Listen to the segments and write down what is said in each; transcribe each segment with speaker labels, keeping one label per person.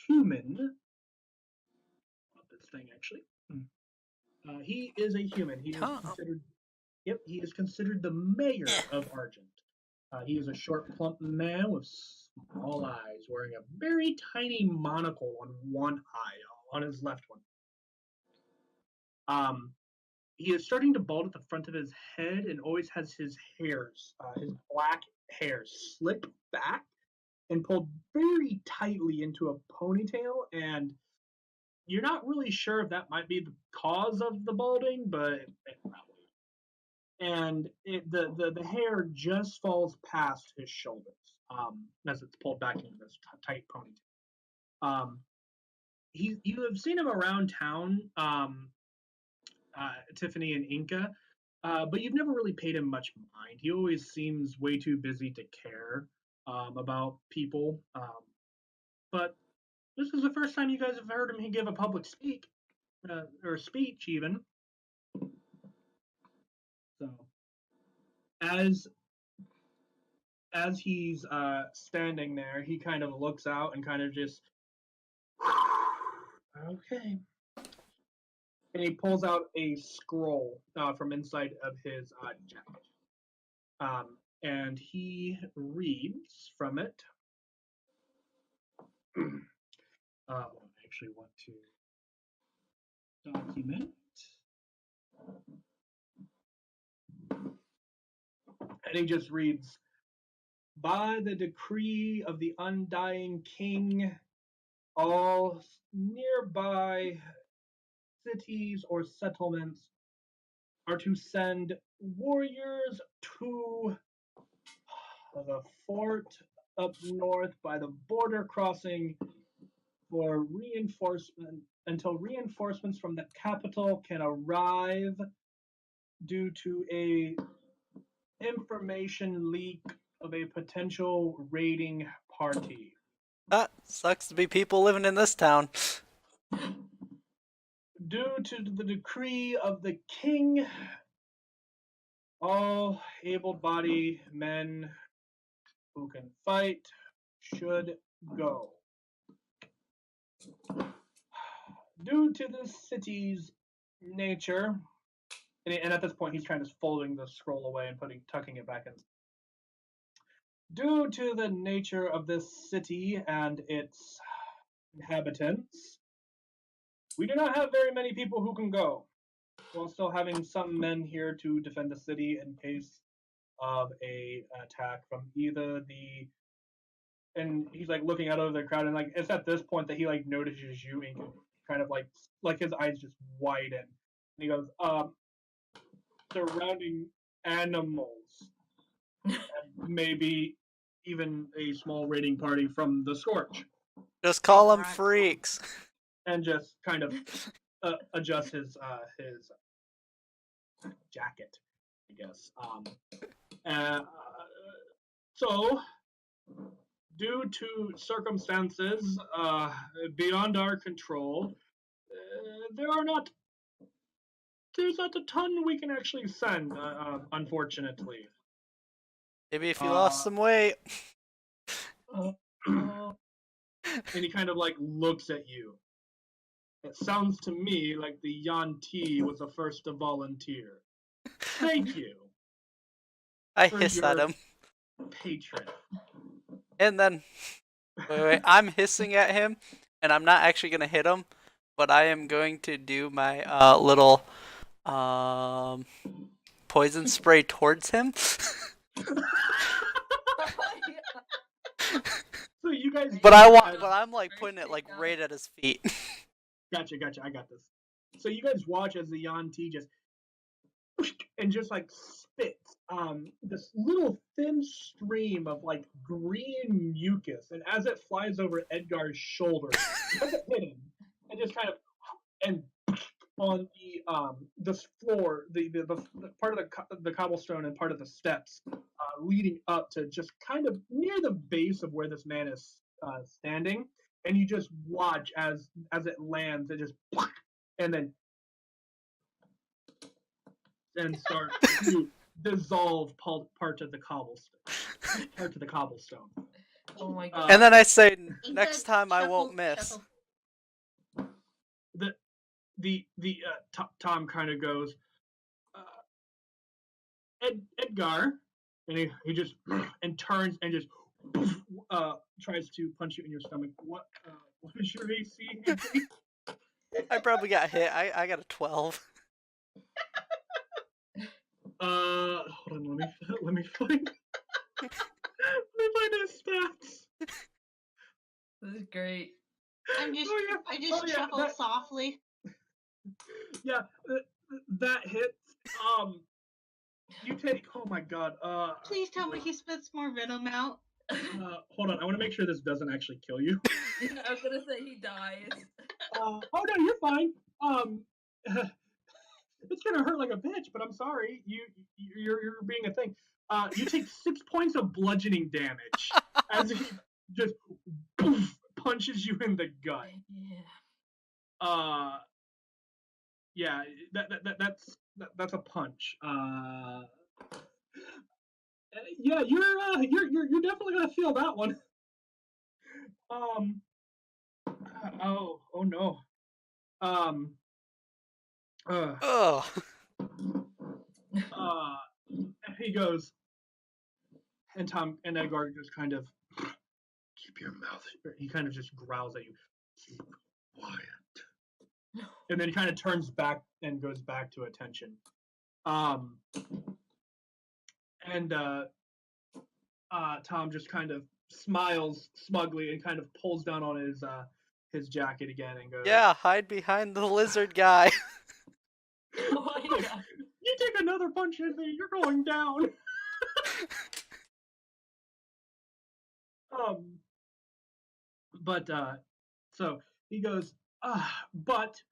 Speaker 1: human. This thing actually. He is a human. He is considered. Yep, he is considered the mayor of Argent. He is a short, plump man with small eyes, wearing a very tiny monocle on one eye, on his left one. He is starting to bald at the front of his head and always has his black hair, slicked back and pulled very tightly into a ponytail. And you're not really sure if that might be the cause of the balding, but it probably. And the hair just falls past his shoulders as it's pulled back into this tight ponytail. You have seen him around town, Tiffany and Inca, but you've never really paid him much mind. He always seems way too busy to care about people. But this is the first time you guys have heard him give a public speech even. So as he's standing there, he kind of looks out and kind of just okay. And he pulls out a scroll from inside of his jacket. And he reads from it. I actually want to document. And he just reads, by the decree of the undying king, all nearby cities or settlements are to send warriors to the fort up north by the border crossing for reinforcement until reinforcements from the capital can arrive due to a information leak of a potential raiding party.
Speaker 2: That sucks to be people living in this town.
Speaker 1: Due to the decree of the king, all able-bodied men who can fight should go. Due to the city's nature, and at this point he's kind of folding the scroll away and tucking it back in. Due to the nature of this city and its inhabitants, we do not have very many people who can go, while still having some men here to defend the city in case of an attack from either the. And he's like looking out over the crowd, and like it's at this point that he like notices you, and kind of like his eyes just widen, and he goes, surrounding animals, and maybe even a small raiding party from the Scorch.
Speaker 2: Just call them freaks.
Speaker 1: And just kind of adjust his jacket, I guess. So, due to circumstances beyond our control, there's not a ton we can actually send, unfortunately.
Speaker 2: Maybe if you lost some weight.
Speaker 1: And he kind of like looks at you. It sounds to me like the Yanti was the first to volunteer. Thank you.
Speaker 2: I hiss at him.
Speaker 1: Patron.
Speaker 2: And then, wait, I'm hissing at him, and I'm not actually going to hit him, but I am going to do my little poison spray towards him.
Speaker 1: So you guys.
Speaker 2: But I'm like putting it like right at his feet.
Speaker 1: Gotcha. I got this. So you guys watch as the Yanti just like spits this little thin stream of like green mucus, and as it flies over Edgar's shoulder, it doesn't hit him. It just kind of and on the floor, the part of the cobblestone and part of the steps leading up to just kind of near the base of where this man is standing, and you just watch as it lands, it just and then start to dissolve part of the cobblestone.
Speaker 3: Oh my god.
Speaker 2: And then I say,
Speaker 4: He
Speaker 2: next
Speaker 4: does
Speaker 2: time I
Speaker 4: shuffle-
Speaker 2: won't miss.
Speaker 4: shuffle.
Speaker 1: Tom kind of goes, Edgar, and he just and turns and just tries to punch you in your stomach. What is your AC?
Speaker 2: I probably got hit. I got a 12.
Speaker 1: Hold on, let me find his stats.
Speaker 3: This is great.
Speaker 4: I just shuffle softly.
Speaker 1: Yeah, that hits. You take. Oh my god.
Speaker 4: Please tell me he spits more venom out.
Speaker 1: Hold on. I want to make sure this doesn't actually kill you.
Speaker 3: Yeah, I was gonna say he dies.
Speaker 1: Oh no, you're fine. It's gonna hurt like a bitch, but I'm sorry. You're being a thing. You take 6 points of bludgeoning damage as he just poof, punches you in the gut.
Speaker 3: Yeah.
Speaker 1: Yeah, that's a punch. Yeah, you're definitely gonna feel that one. Oh no.
Speaker 2: Oh.
Speaker 1: He goes, and Tom and Edgar just kind of keep your mouth. He kind of just growls at you. Keep quiet. And then he kind of turns back and goes back to attention. And Tom just kind of smiles smugly and kind of pulls down on his jacket again and goes,
Speaker 2: Yeah, hide behind the lizard guy.
Speaker 3: Oh my god.
Speaker 1: You take another punch at me, you're going down. But so he goes, but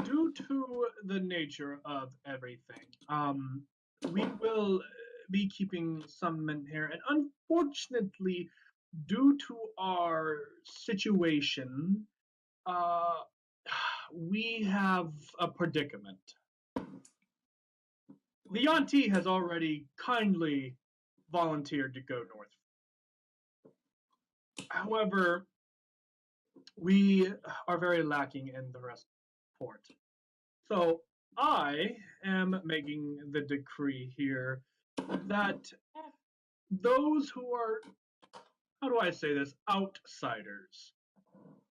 Speaker 1: due to the nature of everything, we will be keeping some men here, and unfortunately, due to our situation, we have a predicament. The Yanti has already kindly volunteered to go north. However, we are very lacking in the rest of the port. So I am making the decree here that those who are, how do I say this, outsiders,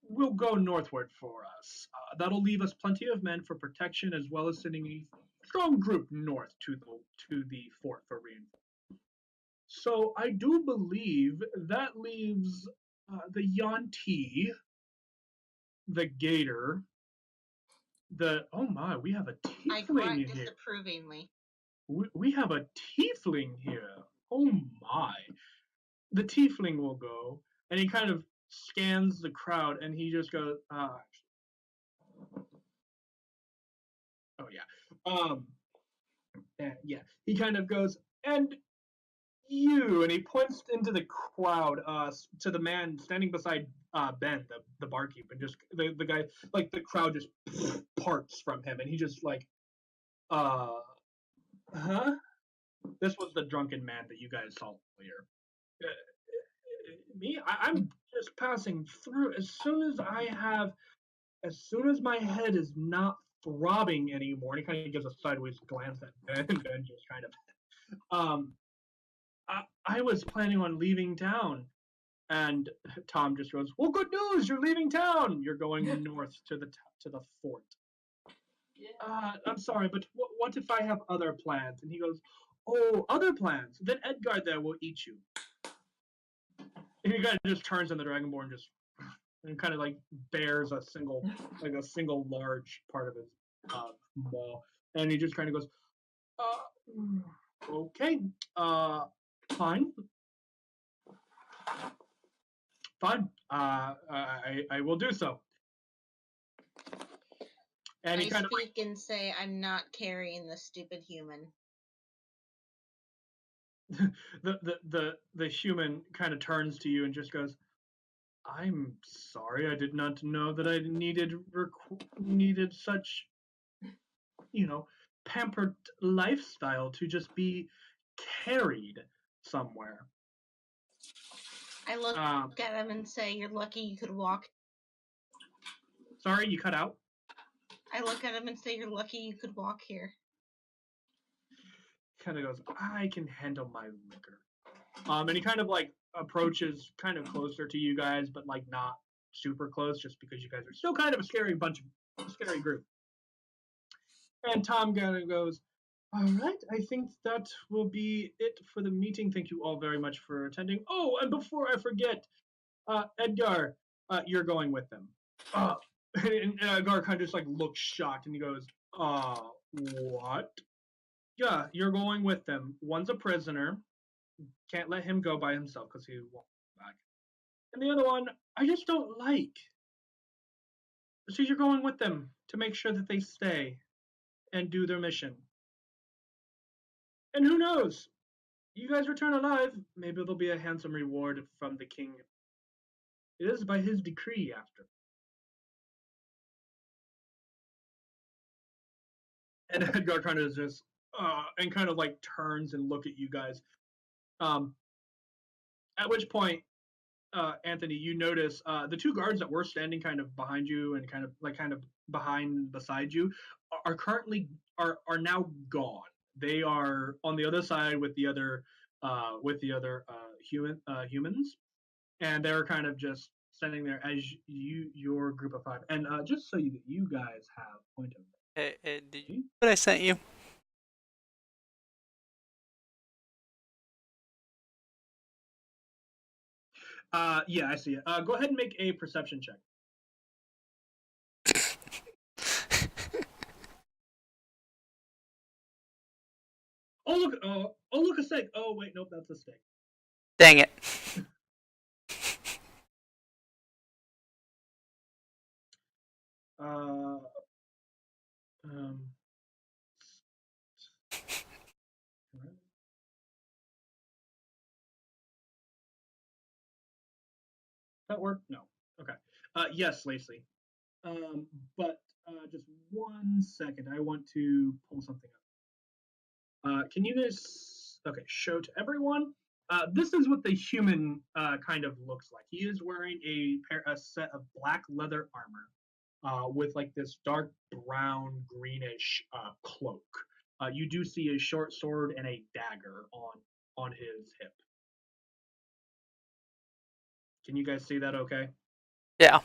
Speaker 1: will go northward for us. That'll leave us plenty of men for protection, as well as sending a strong group north to the fort for reinforcement. So I do believe that leaves the Yanti, the Gator, oh my, we have a
Speaker 4: I
Speaker 1: tiefling
Speaker 4: grunt
Speaker 1: here.
Speaker 4: disapprovingly.
Speaker 1: We have a tiefling here. Oh my. The tiefling will go, and he kind of scans the crowd, and he just goes, oh yeah. Yeah. He kind of goes, and you, and he points into the crowd, to the man standing beside Ben, the barkeep, and just the guy, like the crowd just parts from him, and he just like, huh? This was the drunken man that you guys saw earlier. Me, I'm just passing through. As soon as my head is not throbbing anymore, and he kind of gives a sideways glance at Ben, and Ben just kind of, I was planning on leaving town. And Tom just goes, well, good news, you're leaving town. You're going north to the fort. Yeah. I'm sorry, but what if I have other plans? And he goes, oh, other plans? Then Edgar there will eat you. And he kind of just turns on the Dragonborn and kind of like bears a single large part of his maw. And he just kind of goes, okay, fine. Fine. I will do so. And
Speaker 4: I
Speaker 1: he kind
Speaker 4: speak and say, I'm not carrying the stupid human.
Speaker 1: the human kind of turns to you and just goes, I'm sorry, I did not know that I needed such, pampered lifestyle to just be carried somewhere.
Speaker 4: I look at him and say, "You're lucky you could walk."
Speaker 1: Sorry, you cut out.
Speaker 4: I look at him and say, "You're lucky you could walk here."
Speaker 1: Kind of goes, I can handle my liquor. And he kind of like approaches kind of closer to you guys, but like not super close, just because you guys are still kind of a scary group. And Tom kind of goes, all right, I think that will be it for the meeting. Thank you all very much for attending. Oh, and before I forget, Edgar, you're going with them. And Edgar kind of just like looks shocked and he goes, what? Yeah, you're going with them. One's a prisoner. Can't let him go by himself because he won't come back. And the other one, I just don't like. So you're going with them to make sure that they stay and do their mission. And who knows? You guys return alive, maybe there'll be a handsome reward from the king. It is by his decree after. And Edgar kind of just and kind of like turns and look at you guys. At which point, Anthony, you notice the two guards that were standing kind of behind you and kind of beside you are now gone. They are on the other side with the other humans, and they're kind of just standing there as your group of 5. And just so you guys have point of.
Speaker 2: Hey, did you what I sent you?
Speaker 1: Yeah, I see it. Go ahead and make a perception check. Look a stake. Oh wait, nope, that's a stake.
Speaker 2: Dang it.
Speaker 1: That work? No. Okay. Yes, Lacey. But just 1 second. I want to pull something up. Can you guys? Okay, show to everyone. This is what the human kind of looks like. He is wearing a set of black leather armor with like this dark brown greenish cloak. You do see a short sword and a dagger on his hip. Can you guys see that okay?
Speaker 2: Yeah.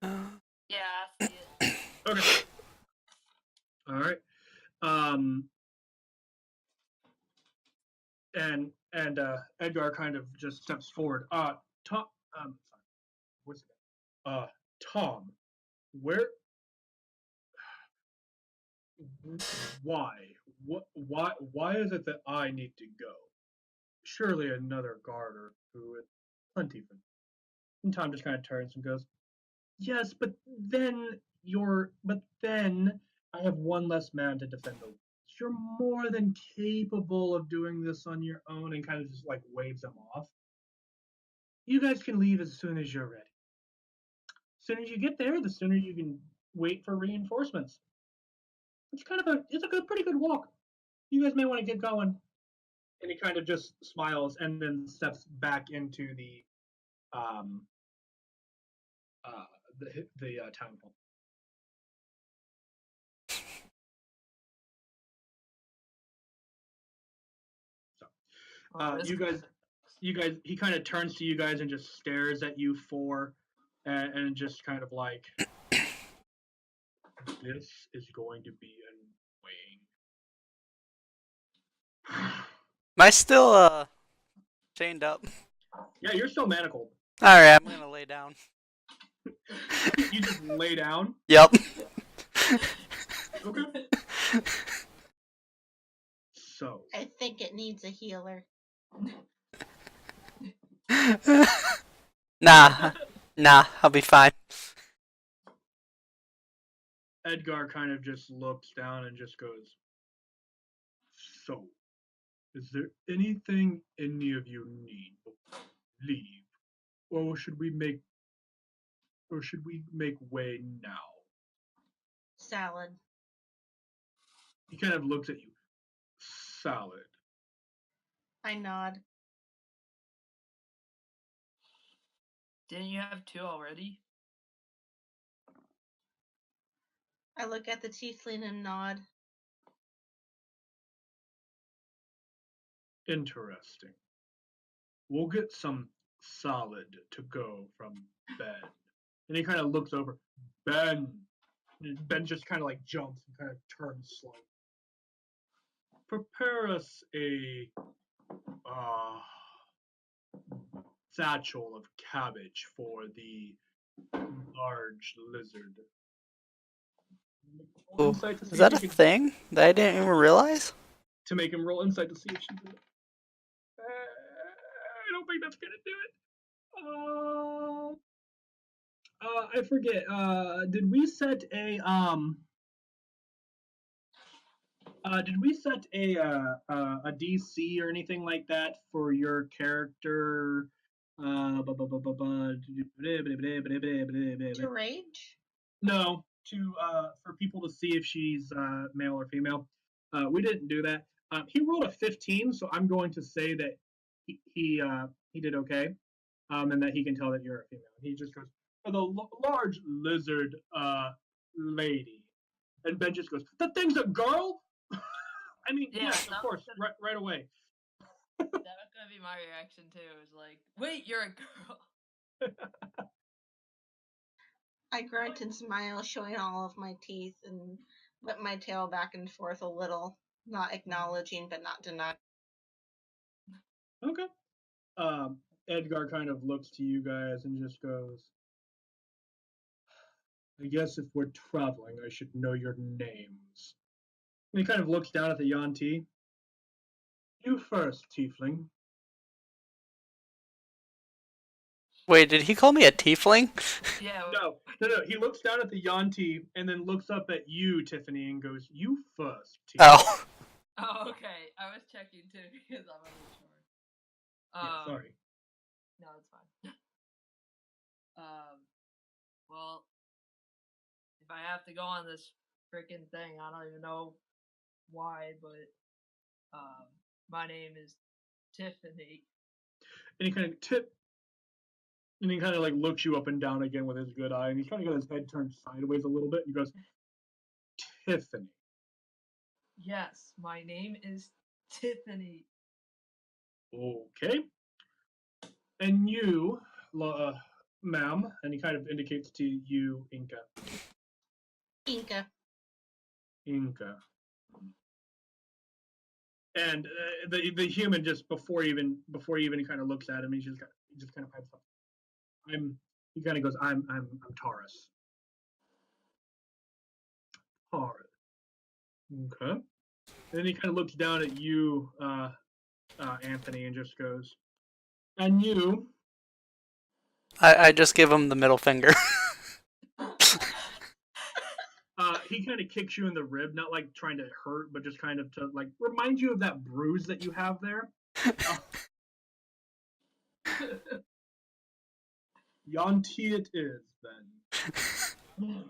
Speaker 3: Yeah, I see it.
Speaker 1: Okay. All right. And Edgar kind of just steps forward. Tom, sorry, what's it? Tom, where? Why? Why is it that I need to go? Surely another guard or who is plenty for. And Tom just kind of turns and goes, yes, but then I have one less man to defend the. You're more than capable of doing this on your own, and kind of just like waves them off. You guys can leave as soon as you're ready. As soon as you get there, the sooner you can wait for reinforcements. It's a pretty good walk. You guys may want to get going. And he kind of just smiles and then steps back into the town hall. So, you guys, he kind of turns to you guys and just stares at you and just kind of like, this is going to be annoying.
Speaker 2: Am I still chained up?
Speaker 1: Yeah, you're still manacled.
Speaker 2: Alright, I'm gonna lay down.
Speaker 1: You just lay down?
Speaker 2: Yep.
Speaker 1: Okay. So.
Speaker 4: I think it needs a healer.
Speaker 2: Nah, I'll be fine.
Speaker 1: Edgar kind of just looks down and just goes, so, is there anything any of you need before we leave? Or should we make way now?
Speaker 4: Salad.
Speaker 1: He kind of looks at you. Salad.
Speaker 4: I nod.
Speaker 3: Didn't you have 2 already?
Speaker 4: I look at the tiefling and nod.
Speaker 1: Interesting. We'll get some solid to go from Ben. And he kind of looks over. Ben. And Ben just kind of like jumps and kind of turns slow. Prepare us a satchel of cabbage for the large lizard.
Speaker 2: Ooh,
Speaker 1: Insight to see
Speaker 2: is that a
Speaker 1: if you can-
Speaker 2: thing that I didn't even realize?
Speaker 1: To make him roll insight to see if she did it. I don't think that's gonna do it. I forget. Did we set a DC or anything like that for your character?
Speaker 4: To rage?
Speaker 1: No, to for people to see if she's male or female. We didn't do that. He rolled a 15, so I'm going to say that he did okay, and that he can tell that you're a female. He just goes, the large lizard lady, and Ben just goes, "That thing's a girl." I mean,
Speaker 3: Yeah,
Speaker 1: yes, of
Speaker 3: that
Speaker 1: course,
Speaker 3: was
Speaker 1: right away.
Speaker 3: That was gonna be my reaction too. It was like, wait, you're a girl.
Speaker 4: I grunt and smile, showing all of my teeth, and whip my tail back and forth a little, not acknowledging but not denying.
Speaker 1: Okay. Edgar kind of looks to you guys and just goes, I guess if we're traveling, I should know your names. And he kind of looks down at the Yanti. You first, Tiefling.
Speaker 2: Wait, did he call me a tiefling?
Speaker 3: Yeah.
Speaker 1: No. He looks down at the Yanti and then looks up at you, Tiffany, and goes, You first, Tiefling.
Speaker 2: Oh.
Speaker 3: Oh, okay. I was checking too because I wasn't sure.
Speaker 1: Yeah, sorry.
Speaker 3: No, it's fine. Well, if I have to go on this freaking thing, I don't even know why, but my name is Tiffany.
Speaker 1: And he kind of like looks you up and down again with his good eye, and he's kind of got his head turned sideways a little bit. And he goes, Tiffany.
Speaker 3: Yes, my name is Tiffany.
Speaker 1: Okay. And you, ma'am, and he kind of indicates to you, Inca.
Speaker 4: Inca.
Speaker 1: And the human just before he even kind of looks at him, he just kind of pipes up. He kind of goes, I'm Taurus. Taurus. Okay. And then he kind of looks down at you, Anthony, and just goes, and you.
Speaker 2: I just give him the middle finger.
Speaker 1: He kind of kicks you in the rib, not like trying to hurt, but just kind of to like remind you of that bruise that you have there. Yanti it is then.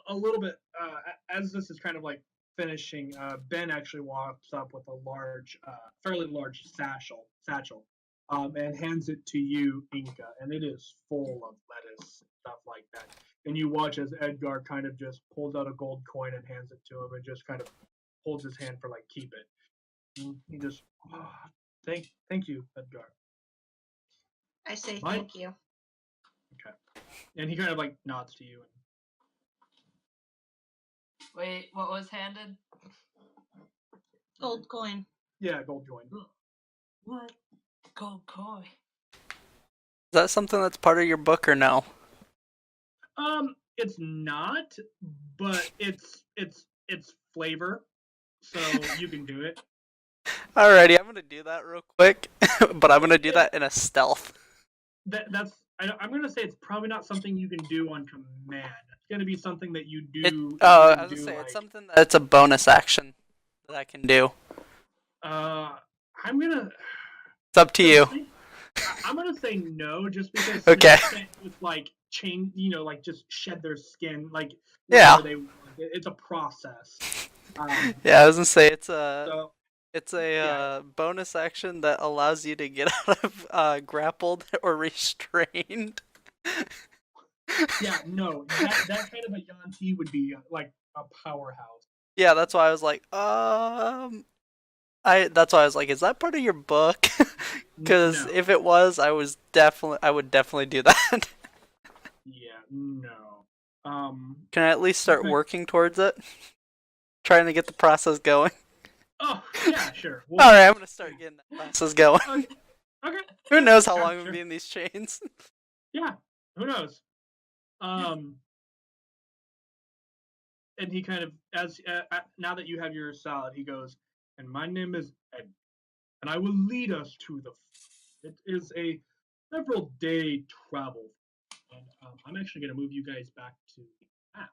Speaker 1: A little bit as this is kind of like finishing, Ben actually walks up with a large, fairly large satchel, and hands it to you, Inca, and it is full of lettuce and stuff like that. And you watch as Edgar kind of just pulls out a gold coin and hands it to him, and just kind of holds his hand for like keep it. And he just, thank you, Edgar.
Speaker 4: I say thank you.
Speaker 1: Okay. And he kind of like nods to you.
Speaker 3: Wait, what was handed?
Speaker 4: Gold coin.
Speaker 1: Yeah, gold coin.
Speaker 3: What? Gold coin.
Speaker 2: Is that something that's part of your book or no?
Speaker 1: It's not, but it's flavor, so you can do it.
Speaker 2: Alrighty, I'm gonna do that real quick, but I'm gonna do that in a stealth.
Speaker 1: I'm gonna say it's probably not something you can do on command. It's gonna be something that you do.
Speaker 2: I was gonna say it's something that's a bonus action that I can do.
Speaker 1: I'm gonna.
Speaker 2: It's up to you.
Speaker 1: I'm gonna say no, just because.
Speaker 2: Okay.
Speaker 1: It's like change, like just shed their skin, like
Speaker 2: yeah.
Speaker 1: It's a process.
Speaker 2: Yeah, I was gonna say it's a.
Speaker 1: So
Speaker 2: It's a
Speaker 1: Yeah.
Speaker 2: bonus action that allows you to get out of grappled or restrained.
Speaker 1: Yeah, no, that kind of a Yanti would be like a powerhouse.
Speaker 2: Yeah, that's why I was like, that's why I was like, is that part of your book? Because
Speaker 1: No.
Speaker 2: if it was, I would definitely do that.
Speaker 1: Yeah, no.
Speaker 2: Can I at least start
Speaker 1: Okay.
Speaker 2: working towards it? Trying to get the process going.
Speaker 1: Oh, yeah, sure.
Speaker 2: All right, I'm gonna start getting that process going.
Speaker 1: Okay. Okay.
Speaker 2: Who knows how
Speaker 1: Yeah,
Speaker 2: long I'm
Speaker 1: sure.
Speaker 2: gonna be in these chains?
Speaker 1: Yeah. Who knows? And he kind of, as now that you have your salad, he goes, and my name is Ed, and I will lead us to the. It is a several day travel, and I'm actually going to move you guys back to the map,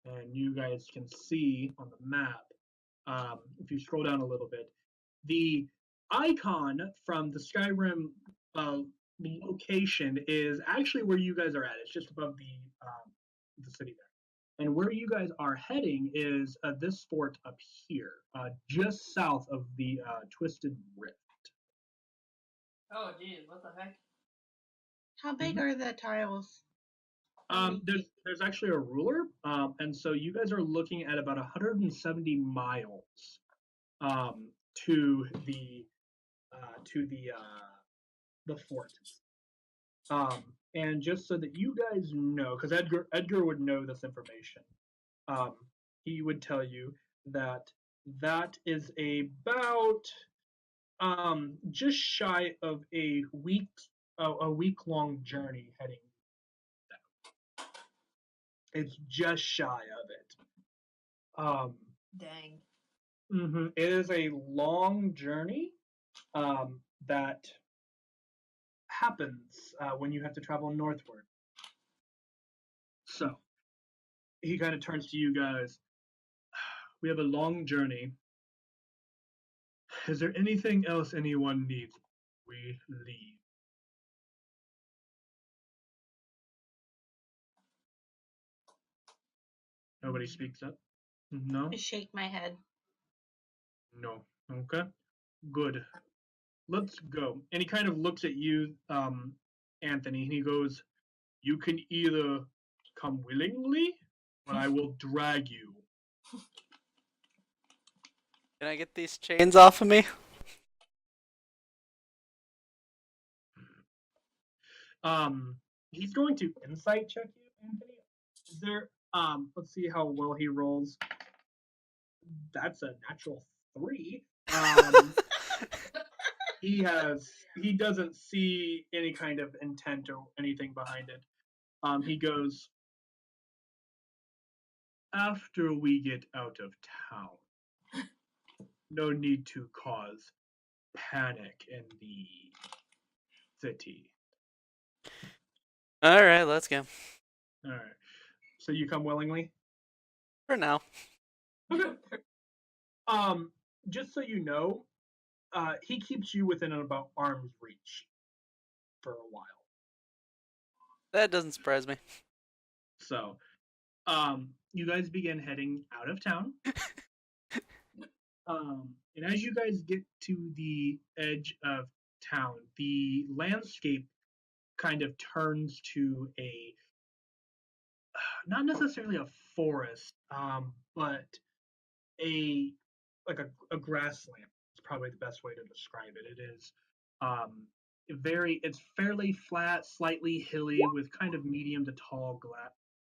Speaker 1: and you guys can see on the map. If you scroll down a little bit, the icon from the Skyrim location is actually where you guys are at. It's just above the city there. And where you guys are heading is this fort up here, just south of the Twisted Rift.
Speaker 3: Oh, geez, what the heck?
Speaker 4: How big are the tiles?
Speaker 1: There's actually a ruler, and so you guys are looking at about 170 miles to the fort. And just so that you guys know, because Edgar would know this information, he would tell you that that is about just shy of a week long journey heading down. It's just shy of it.
Speaker 3: Dang.
Speaker 1: It is a long journey that happens when you have to travel northward. So he kind of turns to you guys. We have a long journey. Is there anything else anyone needs? We leave. Nobody speaks up. No.
Speaker 4: I shake my head.
Speaker 1: No. Okay. Good. Let's go. And he kind of looks at you, Anthony, and he goes, "You can either come willingly, or I will drag you."
Speaker 2: Can I get these chains off of me?
Speaker 1: He's going to insight check you, Anthony. Is there? Let's see how well he rolls. That's a natural 3. He doesn't see any kind of intent or anything behind it. He goes, after we get out of town, no need to cause panic in the city.
Speaker 2: All right, let's go.
Speaker 1: All right. So you come willingly?
Speaker 2: For now.
Speaker 1: Okay. Just so you know, he keeps you within about arm's reach for a while.
Speaker 2: That doesn't surprise me.
Speaker 1: So, you guys begin heading out of town. And as you guys get to the edge of town, the landscape kind of turns to a not necessarily a forest, but a like a grassland. It's probably the best way to describe it. It is it's fairly flat, slightly hilly, with kind of medium to tall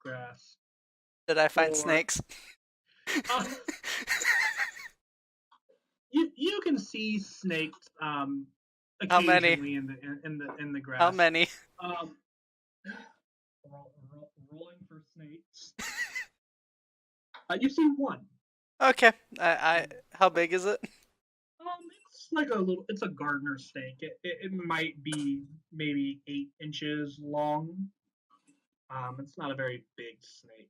Speaker 1: grass.
Speaker 2: Did I find
Speaker 1: Or-
Speaker 2: snakes?
Speaker 1: Uh, you can see snakes
Speaker 2: How many?
Speaker 1: occasionally in the grass.
Speaker 2: How many?
Speaker 1: Rolling for snakes. You see one.
Speaker 2: Okay. How big is it?
Speaker 1: It's like it's a gardener snake. It might be maybe 8 inches long. It's not a very big snake.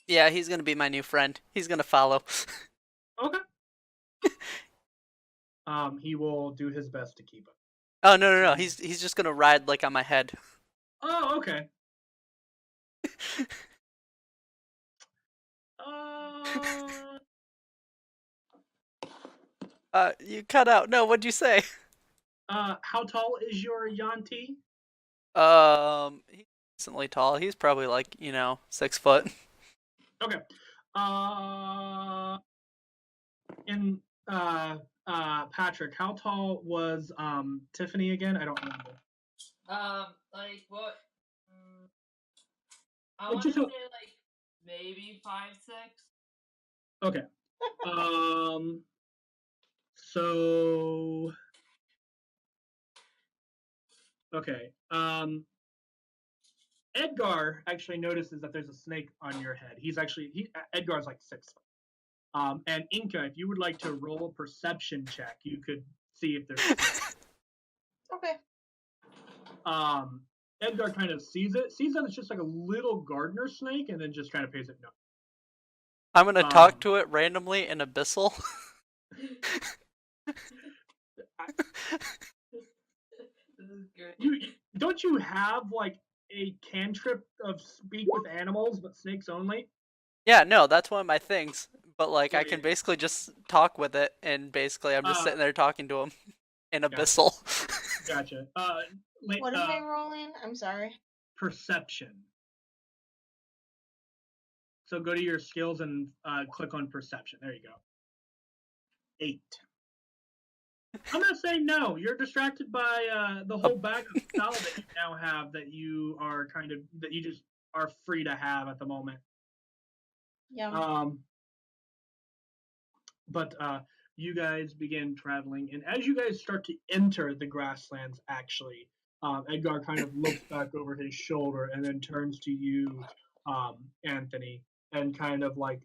Speaker 2: Yeah, he's gonna be my new friend. He's gonna follow.
Speaker 1: Okay. He will do his best to keep up.
Speaker 2: Oh no! He's just gonna ride like on my head.
Speaker 1: Oh, okay.
Speaker 2: You cut out. No, what'd you say?
Speaker 1: How tall is your Yanti?
Speaker 2: He's decently tall. He's probably like 6 foot.
Speaker 1: Okay. And Patrick, how tall was Tiffany again? I don't remember.
Speaker 3: Like what? I
Speaker 1: Well,
Speaker 3: want to
Speaker 1: just
Speaker 3: say
Speaker 1: so-
Speaker 3: like maybe 5'6".
Speaker 1: Okay. So. Okay. Edgar actually notices that there's a snake on your head. Edgar's like 6 foot. And Inca, if you would like to roll a perception check, you could see if there's a snake.
Speaker 4: Okay.
Speaker 1: Edgar kind of sees that it's just like a little gardener snake, and then just kind of pays it no.
Speaker 2: I'm gonna talk to it randomly in Abyssal.
Speaker 3: This is good.
Speaker 1: Don't you have like a cantrip of speak with animals, but snakes only?
Speaker 2: Yeah, no, that's one of my things. But like, I
Speaker 1: Yeah.
Speaker 2: can basically just talk with it, and basically, I'm just sitting there talking to him in Abyssal.
Speaker 1: Gotcha.
Speaker 4: What am I rolling? I'm sorry.
Speaker 1: Perception. So go to your skills and click on perception. There you go. 8. I'm not saying no. You're distracted by the whole bag of salad that you now have that you just are free to have at the moment.
Speaker 4: Yeah.
Speaker 1: But you guys begin traveling, and as you guys start to enter the grasslands, actually, Edgar kind of looks back over his shoulder and then turns to you, Anthony, and kind of like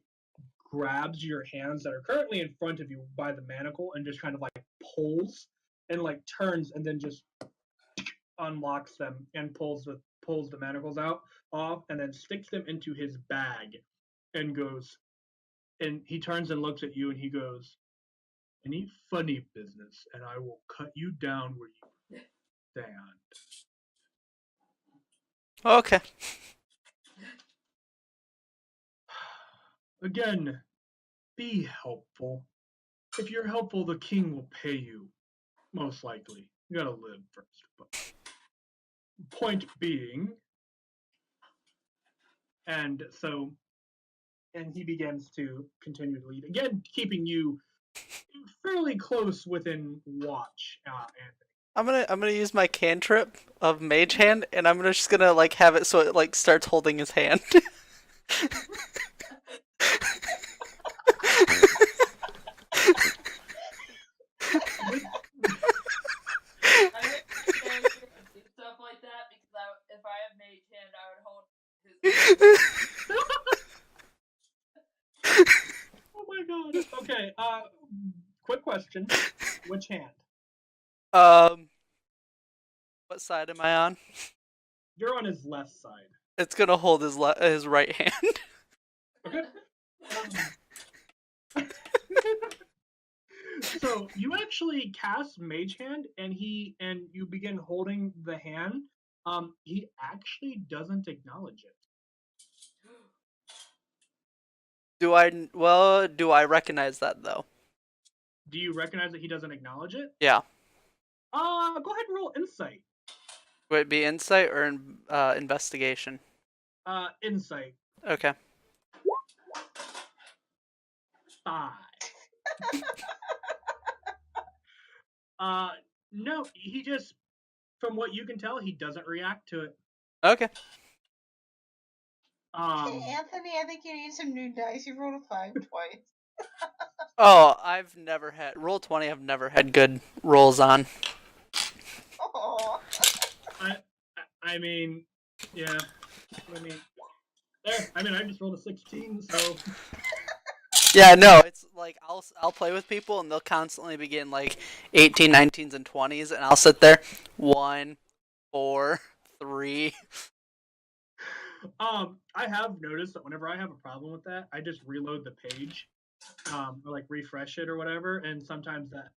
Speaker 1: grabs your hands that are currently in front of you by the manacle and just kind of like pulls and like turns and then just unlocks them and pulls the manacles off and then sticks them into his bag and goes, and he turns and looks at you and he goes, "Any funny business and I will cut you down where you stand."
Speaker 2: Okay.
Speaker 1: Again, be helpful. If you're helpful, the king will pay you. Most likely. You gotta live first. But point being, and he begins to continue to lead. Again, keeping you fairly close within watch, Anthony.
Speaker 2: I'm gonna use my cantrip of Mage Hand, and I'm just gonna like have it so it like starts holding his hand.
Speaker 3: I wish character could do stuff like that because if I have Mage Hand, I would hold his.
Speaker 1: Oh my god. Okay. Quick question. Which hand?
Speaker 2: What side am I on?
Speaker 1: You're on his left side.
Speaker 2: It's gonna hold his right hand.
Speaker 1: Okay. So you actually cast Mage Hand, and you begin holding the hand. He actually doesn't acknowledge it.
Speaker 2: Do I recognize that though?
Speaker 1: Do you recognize that he doesn't acknowledge it?
Speaker 2: Yeah.
Speaker 1: Go ahead and roll insight.
Speaker 2: Would it be insight or investigation?
Speaker 1: Insight.
Speaker 2: Okay.
Speaker 1: 5. No, he just, from what you can tell, he doesn't react to it.
Speaker 2: Okay.
Speaker 4: Hey, Anthony, I think you need some new dice. You rolled a 5 twice.
Speaker 2: Oh, I've never had Roll20. I've never had good rolls on.
Speaker 4: Oh.
Speaker 1: I mean, yeah. I just rolled a 16, so.
Speaker 2: Yeah, no, it's like I'll play with people and they'll constantly begin like 18, 19s, and 20s, and I'll sit there 1, 4, 3.
Speaker 1: I have noticed that whenever I have a problem with that, I just reload the page, or like refresh it or whatever, and sometimes that.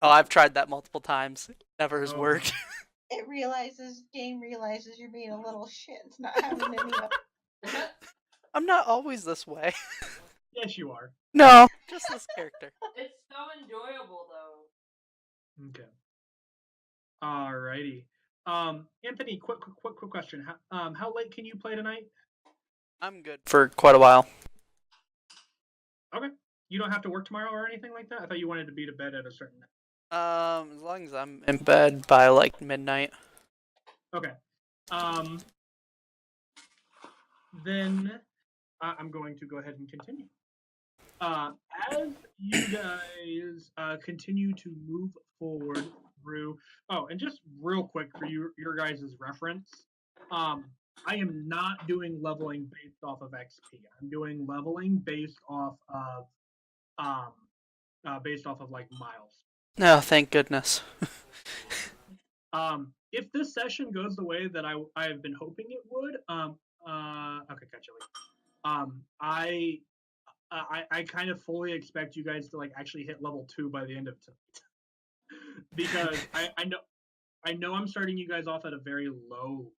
Speaker 2: Oh, I've tried that multiple times. Never has worked.
Speaker 4: Game realizes you're being a little shit. It's not having any of
Speaker 2: I'm not always this way.
Speaker 1: Yes, you are.
Speaker 2: No, just this character.
Speaker 3: It's so enjoyable though.
Speaker 1: Okay. Alrighty. Anthony, quick question. How late can you play tonight?
Speaker 2: I'm good for quite a while.
Speaker 1: Okay. You don't have to work tomorrow or anything like that? I thought you wanted to be to bed at a certain time.
Speaker 2: As long as I'm in bed by like midnight.
Speaker 1: Okay. Then I'm going to go ahead and continue. As you guys continue to move forward through, and just real quick for your guys' reference, I am not doing leveling based off of XP. I'm doing leveling based off of like miles.
Speaker 2: No, thank goodness.
Speaker 1: If this session goes the way that I've been hoping it would, okay, gotcha. I kind of fully expect you guys to like actually hit level 2 by the end of tonight, because I know I'm starting you guys off at a very low,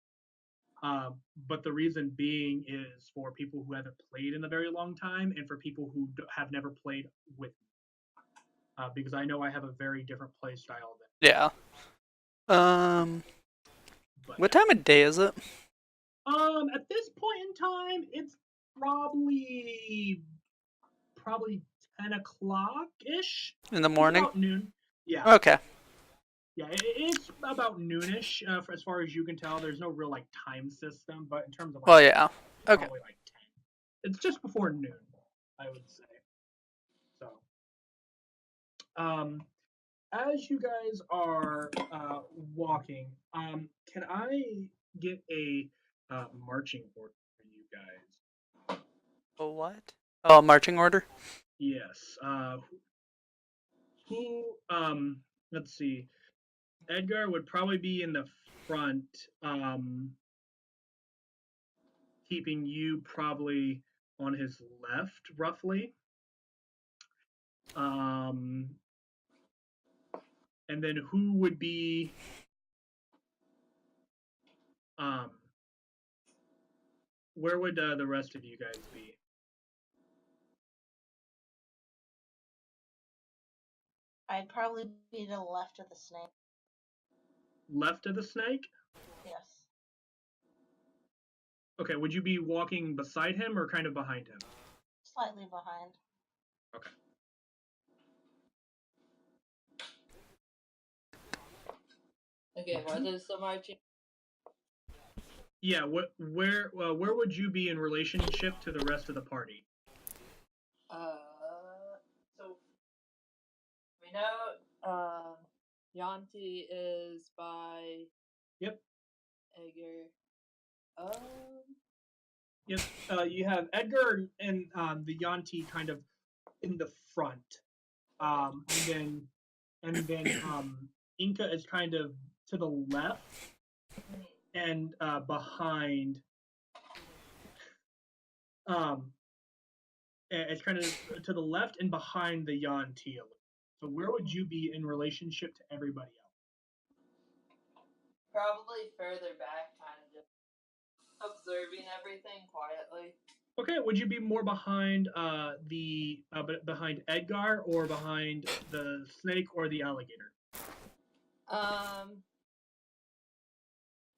Speaker 1: but the reason being is for people who haven't played in a very long time and for people who have never played with me, because I know I have a very different play style than.
Speaker 2: Yeah. What time of day is it?
Speaker 1: At this point in time, it's probably 10 o'clock ish.
Speaker 2: In the morning?
Speaker 1: It's about noon. Yeah.
Speaker 2: Okay.
Speaker 1: Yeah, it's about noonish. As far as you can tell, there's no real like time system, but in terms of like,
Speaker 2: Well, yeah. Okay.
Speaker 1: probably like 10. It's just before noon, I would say. So, as you guys are walking, can I get a marching order for you guys?
Speaker 2: A what? Oh, marching order?
Speaker 1: Yes. Let's see. Edgar would probably be in the front, keeping you probably on his left, roughly. And then who would be, where would the rest of you guys be?
Speaker 4: I'd probably be to the left of the snake.
Speaker 1: Left of the snake?
Speaker 4: Yes.
Speaker 1: Okay, would you be walking beside him or kind of behind him?
Speaker 4: Slightly behind.
Speaker 1: Okay.
Speaker 3: Okay, what is the marching?
Speaker 1: Yeah, where would you be in relationship to the rest of the party?
Speaker 3: So we know Yanti is by
Speaker 1: Yep.
Speaker 3: Edgar.
Speaker 1: Yep. You have Edgar and the Yanti kind of in the front, and then Inca is kind of to the left and behind. It's kind of to the left and behind the Yanti. So where would you be in relationship to everybody else?
Speaker 3: Probably further back, kind of just observing everything quietly.
Speaker 1: Okay, would you be more behind behind Edgar or behind the snake or the alligator?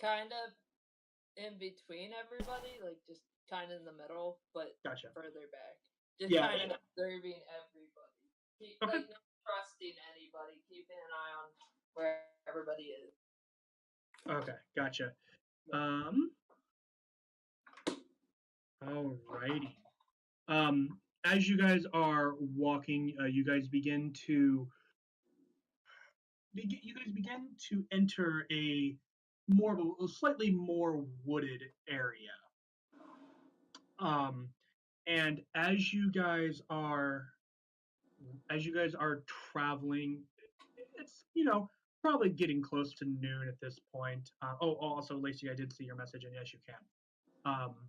Speaker 3: Kind of in between everybody, like just kind of in the middle, but
Speaker 1: Gotcha.
Speaker 3: further back. Just
Speaker 1: Yeah.
Speaker 3: kind of observing everybody.
Speaker 1: Okay.
Speaker 3: Like not trusting anybody, keeping an eye on where everybody is.
Speaker 1: Okay, gotcha. Alrighty. As you guys are walking, you guys begin to enter a slightly more wooded area. And as you guys are traveling, it's probably getting close to noon at this point. Also, Lacey, I did see your message, and yes, you can.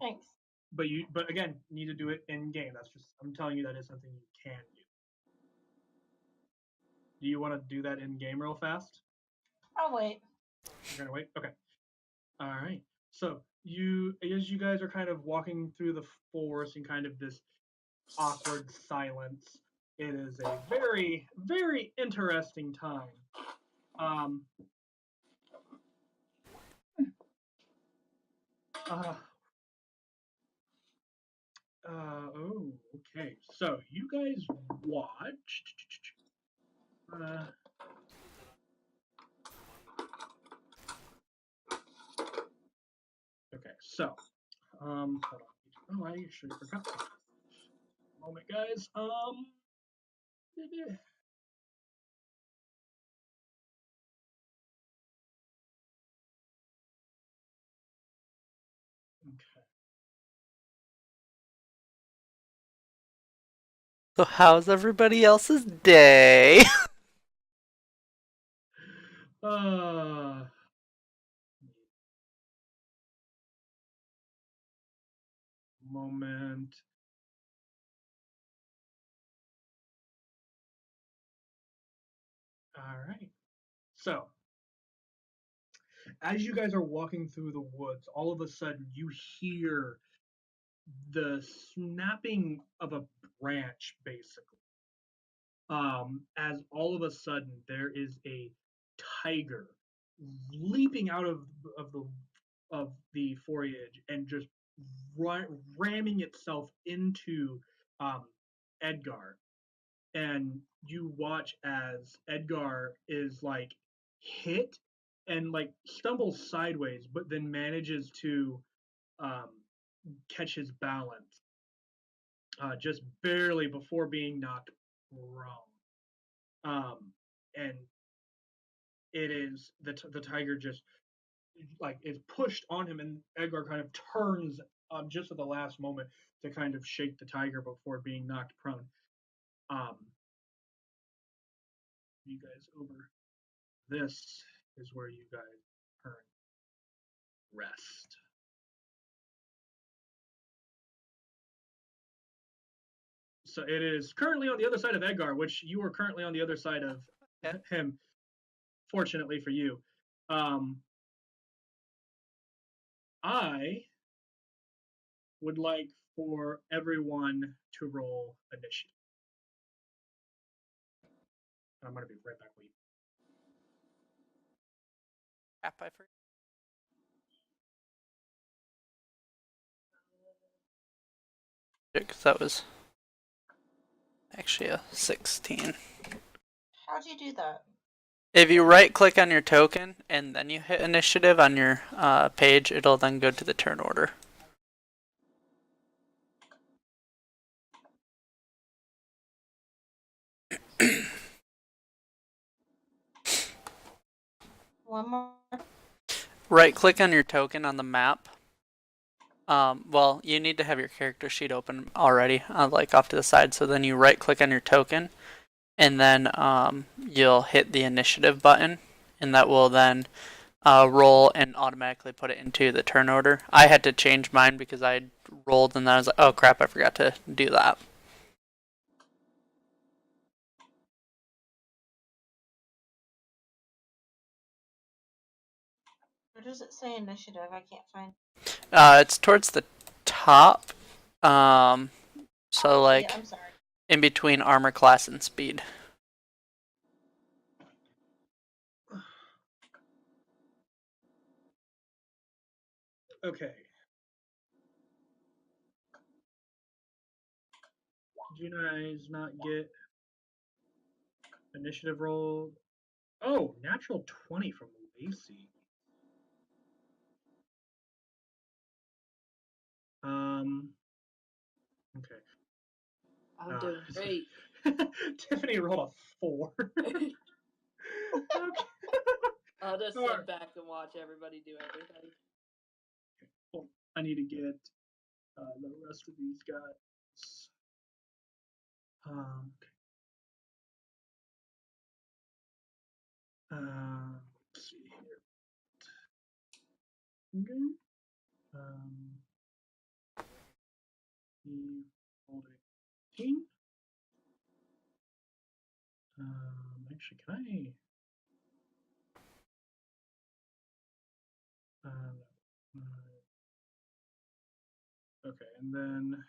Speaker 4: Thanks.
Speaker 1: But again, need to do it in game. I'm telling you that is something you can do. Do you want to do that in game real fast?
Speaker 4: I'll wait.
Speaker 1: You're gonna wait? Okay. All right. So as you guys are kind of walking through the forest in kind of this awkward silence. It is a very, very interesting time. Oh, okay. So you guys watched. Okay, so, hold on. Oh, I actually forgot. Moment, guys. Okay.
Speaker 2: So how's everybody else's day?
Speaker 1: Moment. All right. So, as you guys are walking through the woods, all of a sudden you hear the snapping of a branch, basically. As all of a sudden there is a tiger leaping out of the foliage and just ramming itself into um, Edgar, and you watch as Edgar is like hit and like stumbles sideways, but then manages to um, catch his balance just barely before being knocked prone. And it is the tiger just like is pushed on him, and Edgar kind of turns just at the last moment to kind of shake the tiger before being knocked prone. Um, you guys over. This is where you guys turn rest. So it is currently on the other side of Edgar, which you are currently on the other side of him. Fortunately for you, I would like for everyone to roll initiative. I'm going to be right back with you.
Speaker 2: Crap, I forgot. Because that was actually a 16.
Speaker 4: How'd you do that?
Speaker 2: If you right click on your token and then you hit initiative on your page, it'll then go to the turn order.
Speaker 4: One more.
Speaker 2: Right click on your token on the map. Well, you need to have your character sheet open already, like off to the side. So then you right click on your token, and then you'll hit the initiative button, and that will then roll and automatically put it into the turn order. I had to change mine because I rolled and then I was like, oh crap, I forgot to do that.
Speaker 4: Where does it say initiative? I can't find.
Speaker 2: It's towards the top. So like
Speaker 4: Yeah, I'm sorry.
Speaker 2: in between armor class and speed.
Speaker 1: Okay. Did you guys not get initiative roll? Oh, natural 20 from Lacey. Okay.
Speaker 3: I'm doing great.
Speaker 1: Tiffany rolled a 4. Okay.
Speaker 3: I'll just
Speaker 1: Alright.
Speaker 3: sit back and watch everybody do everything.
Speaker 1: Well, I need to get the rest of these guys. Let's see here. Okay. He rolled a 18. Actually, can I? Okay, and then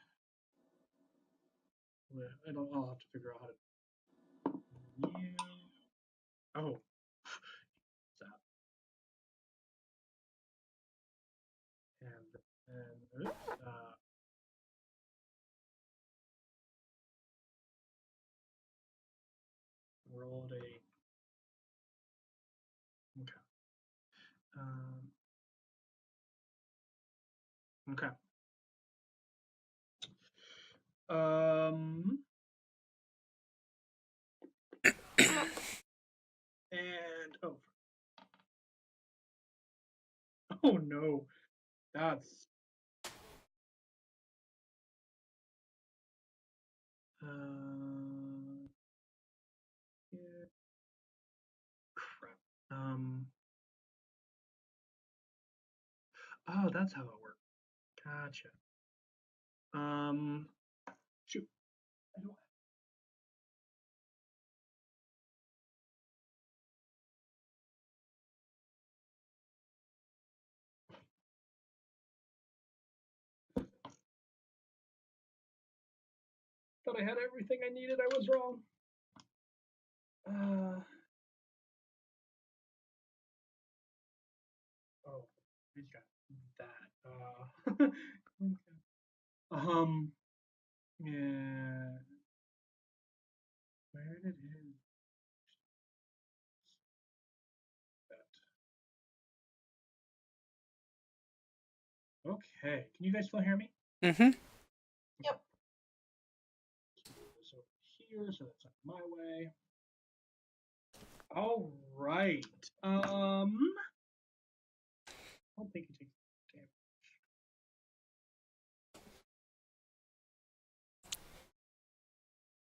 Speaker 1: I'll have to figure out how to. You. Oh. Stop. And oops. Rolled a. Okay. Okay. And oh no, that's yeah, crap. Oh, that's how it works. Gotcha. Shoot. I don't. Thought I had everything I needed. I was wrong. Oh, I got that. Okay. Yeah. Where did it? Okay. Can you guys still hear me?
Speaker 2: Mm-hmm.
Speaker 4: Yep.
Speaker 1: Keep this over here so that's out my way. All right. I don't think it takes damage.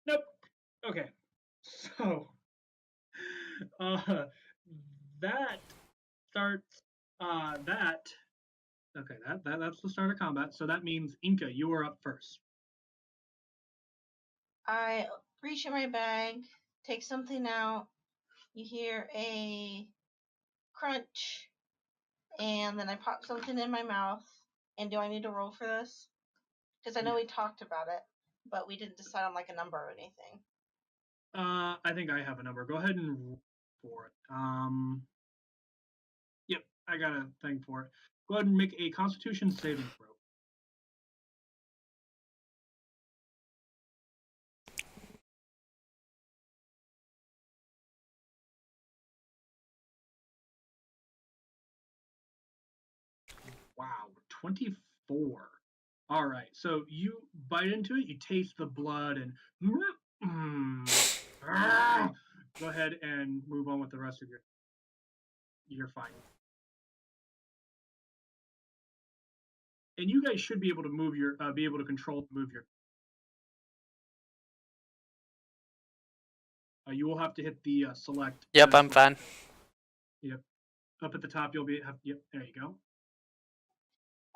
Speaker 1: Nope. Okay. So, that starts. Okay. That's the start of combat. So that means Inca, you are up first.
Speaker 4: I reach in my bag, take something out. You hear a crunch, and then I pop something in my mouth. And do I need to roll for this? Because I know we talked about it, but we didn't decide on like a number or anything.
Speaker 1: I think I have a number. Go ahead and roll for it. Yep, I got a thing for it. Go ahead and make a Constitution saving throw. Wow, 24. All right, so you bite into it, you taste the blood, and go ahead and move on with the rest of your fight. And you guys should be able to be able to control, move your. You will have to hit the select.
Speaker 2: Yep, I'm fine.
Speaker 1: Yep, up at the top you'll be. Yep, there you go.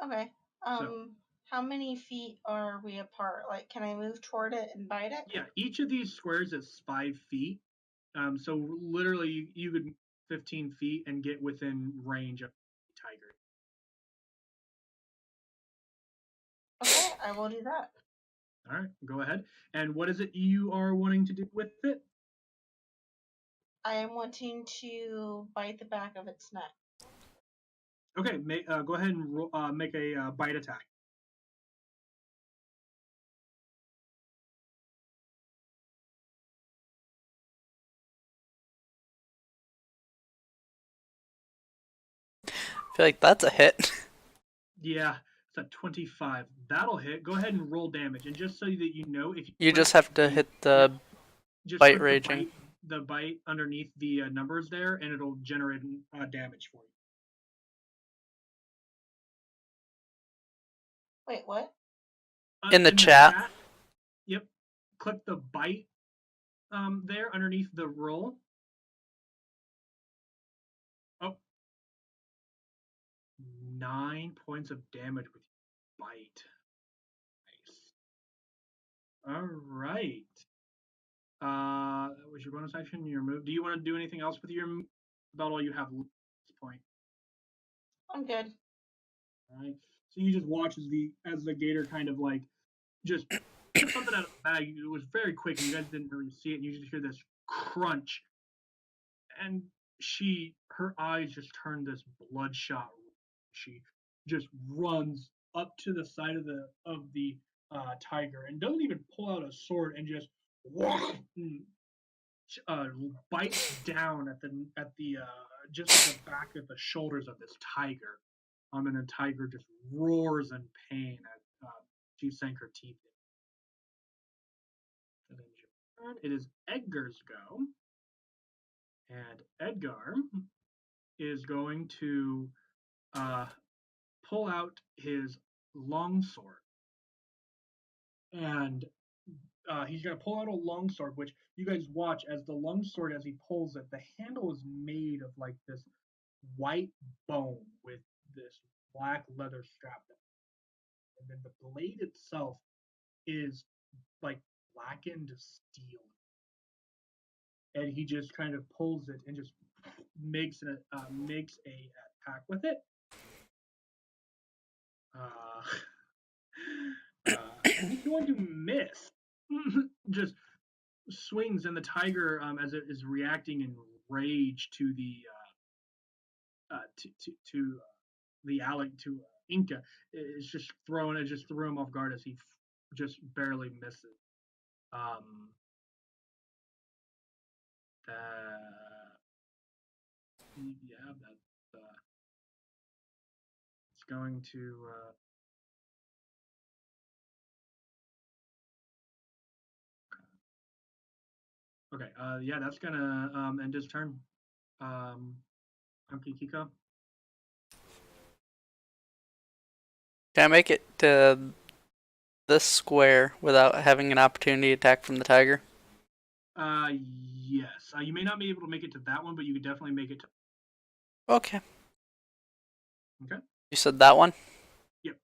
Speaker 4: Okay. How many feet are we apart? Like, can I move toward it and bite it?
Speaker 1: Yeah, each of these squares is 5 feet. So literally, you could 15 feet and get within range of the tiger.
Speaker 4: Okay, I will do that.
Speaker 1: All right, go ahead. And what is it you are wanting to do with it?
Speaker 4: I am wanting to bite the back of its neck.
Speaker 1: Okay, go ahead and make a bite attack.
Speaker 2: I feel like that's a hit.
Speaker 1: Yeah, it's a 25. That'll hit. Go ahead and roll damage. And just so that you know, if
Speaker 2: You just have to hit the bite raging.
Speaker 1: The bite underneath the numbers there, and it'll generate damage for you.
Speaker 4: Wait, what?
Speaker 2: In the chat.
Speaker 1: Yep. Click the bite there underneath the roll. Oh. 9 points of damage with bite. Nice. All right. That was your bonus action, your move. Do you want to do anything else with your move? About all you have at this point.
Speaker 4: I'm good.
Speaker 1: All right. So you just watch as the gator kind of like just took something out of the bag. It was very quick, and you guys didn't really see it. And you just hear this crunch, and her eyes just turn this bloodshot. She just runs up to the side of the tiger and doesn't even pull out a sword and just bites down at the just at the back of the shoulders of this tiger. And the tiger just roars in pain as she sank her teeth in. And then it is Edgar's go, and Edgar is going to pull out his longsword, and he's going to pull out a longsword, which you guys watch as the longsword, as he pulls it, the handle is made of like this white bone with this black leather strap, and then the blade itself is like blackened steel, and he just kind of pulls it and just makes a attack with it. He's going to miss. Just swings, and the tiger, as it is reacting in rage to the Inca, is just threw him off guard as he just barely misses. That's it's going to. Okay. Yeah, that's gonna end his turn. Kiko.
Speaker 2: Can I make it to this square without having an opportunity attack from the tiger?
Speaker 1: Yes. You may not be able to make it to that one, but you could definitely make it to.
Speaker 2: Okay.
Speaker 1: Okay.
Speaker 2: You said that one?
Speaker 1: Yep.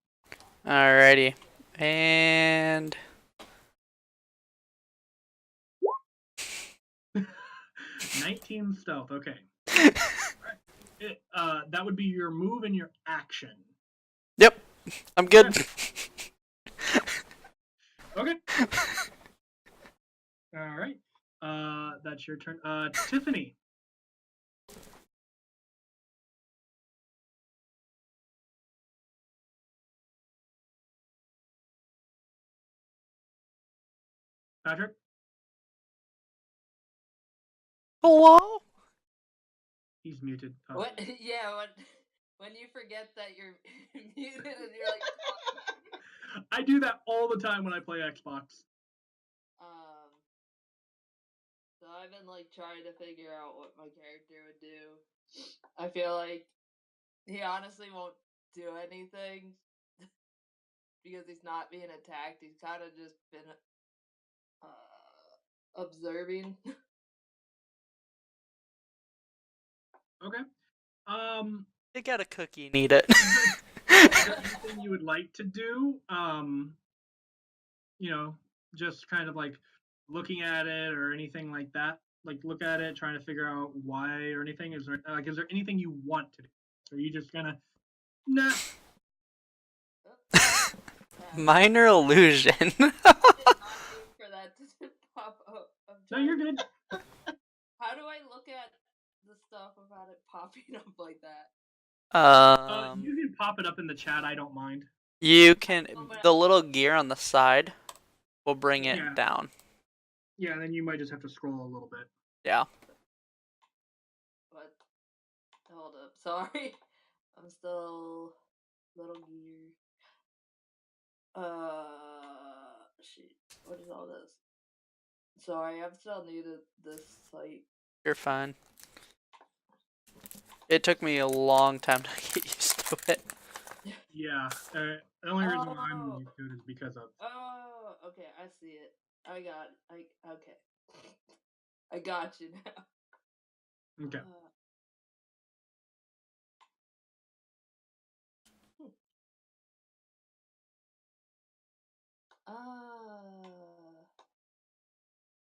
Speaker 2: Alrighty. And
Speaker 1: 19 stealth. Okay. That would be your move and your action.
Speaker 2: Yep. I'm good.
Speaker 1: Okay. All right. That's your turn. Tiffany. Patrick.
Speaker 2: Hello?
Speaker 1: He's muted. Oh.
Speaker 3: What? Yeah, when you forget that you're muted and you're like.
Speaker 1: I do that all the time when I play Xbox.
Speaker 3: So I've been like trying to figure out what my character would do. I feel like he honestly won't do anything because he's not being attacked. He's kind of just been observing.
Speaker 1: Okay.
Speaker 2: You got a cookie, need it.
Speaker 1: Is there anything you would like to do? Just kind of like looking at it or anything like that. Like look at it, trying to figure out why or anything. Is there anything you want to do? Or are you just gonna nah?
Speaker 2: Minor illusion.
Speaker 3: I'm not waiting for that to pop up.
Speaker 1: No, you're good.
Speaker 3: How do I look at the stuff about it popping up like that?
Speaker 1: You can pop it up in the chat. I don't mind.
Speaker 2: You can. The little gear on the side will bring it down.
Speaker 1: Yeah, then you might just have to scroll a little bit.
Speaker 2: Yeah.
Speaker 3: What? Hold up. Sorry. I'm still little gear. Shit. What is all this? Sorry, I'm still new to this site.
Speaker 2: You're fine. It took me a long time to get used to it.
Speaker 1: Yeah. The only reason why I'm used to it is because of.
Speaker 3: Oh, okay. I see it. Okay. I got you now.
Speaker 1: Okay.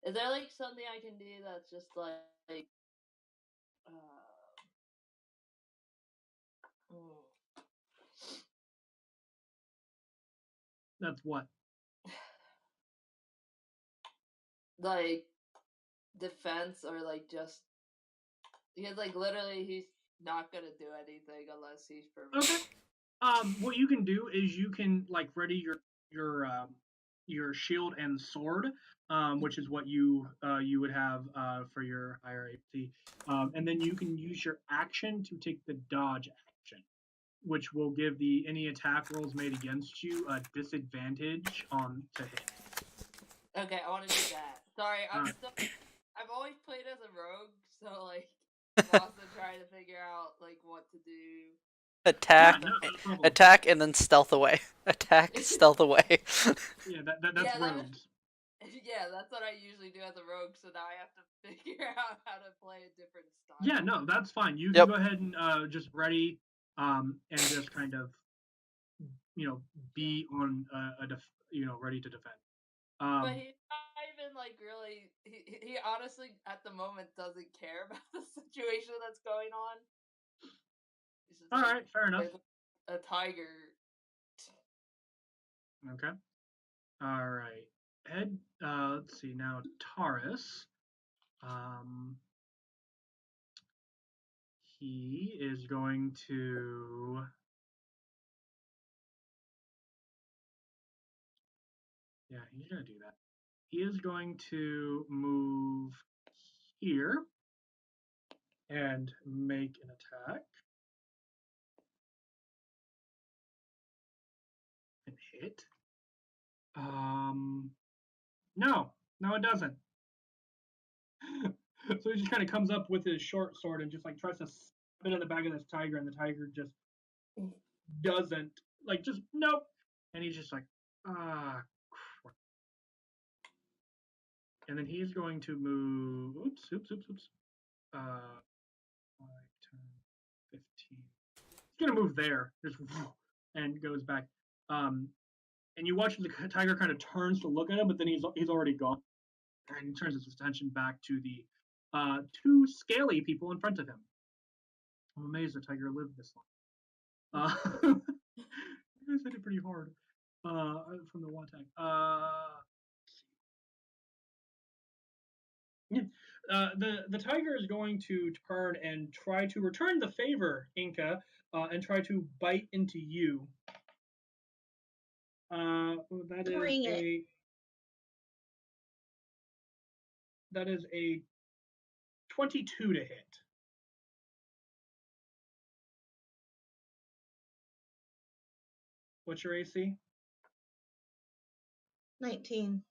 Speaker 3: Is there like something I can do that's just like
Speaker 1: That's what?
Speaker 3: like defense or like just because like literally he's not gonna do anything unless he's permitted.
Speaker 1: Okay. What you can do is you can like ready your shield and sword, which is what you would have for your higher AC, and then you can use your action to take the dodge action, which will give any attack rolls made against you a disadvantage on to hit.
Speaker 3: Okay, I want to do that. Sorry,
Speaker 1: Alright.
Speaker 3: I've always played as a rogue, so like I'm also trying to figure out like what to do.
Speaker 2: Attack,
Speaker 1: Yeah, no problem.
Speaker 2: attack, and then stealth away. Attack, stealth away.
Speaker 1: Yeah, that's rogues.
Speaker 3: Yeah, that's what I usually do as a rogue. So now I have to figure out how to play a different style.
Speaker 1: Yeah, no, that's fine. You
Speaker 2: Yep.
Speaker 1: can go ahead and just ready, and just kind of, be on ready to defend.
Speaker 3: But he's not even like really. He honestly at the moment doesn't care about the situation that's going on. He's just
Speaker 1: All
Speaker 3: like,
Speaker 1: right, fair enough.
Speaker 3: there's a tiger.
Speaker 1: Okay. All right. Ed, let's see now. Taurus. He is going to. Yeah, he's gonna do that. He is going to move here and make an attack and hit. No, it doesn't. So he just kind of comes up with his short sword and just like tries to spin in the back of this tiger, and the tiger just doesn't just nope. And he's just like, ah, crap. And then he's going to move. Oops. 5, 10, 15. He's gonna move there, just and goes back. And you watch the tiger kind of turns to look at him, but then he's already gone, and he turns his attention back to the two scaly people in front of him. I'm amazed the tiger lived this long. You guys hit it pretty hard from the one attack. The tiger is going to turn and try to return the favor, Inca, and try to bite into you. That is a 22 to hit. What's your AC?
Speaker 4: 19.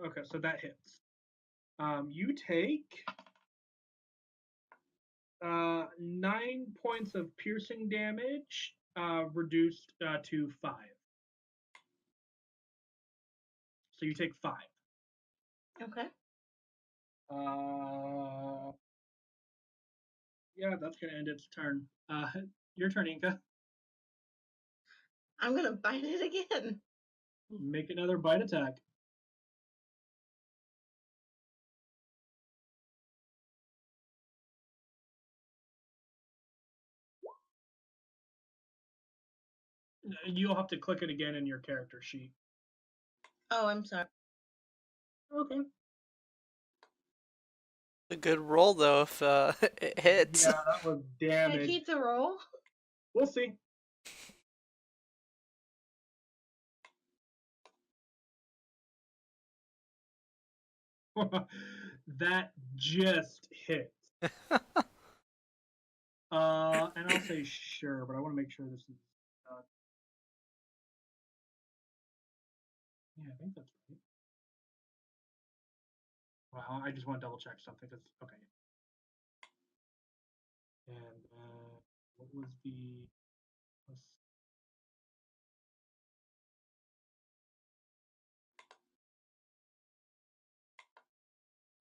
Speaker 1: Okay, so that hits. You take 9 points of piercing damage, reduced to 5. So you take 5.
Speaker 4: Okay.
Speaker 1: Yeah, that's gonna end its turn. Your turn, Inca.
Speaker 4: I'm gonna bite it again.
Speaker 1: Make another bite attack. You'll have to click it again in your character sheet.
Speaker 4: Oh, I'm sorry.
Speaker 1: Okay.
Speaker 2: A good roll though if it hits.
Speaker 1: Yeah, that was damage.
Speaker 4: Can I keep the roll?
Speaker 1: We'll see. That just hits. And I'll say sure, but I want to make sure this is. Yeah, I think that's right. Well, I just want to double check something. That's okay. And what was the?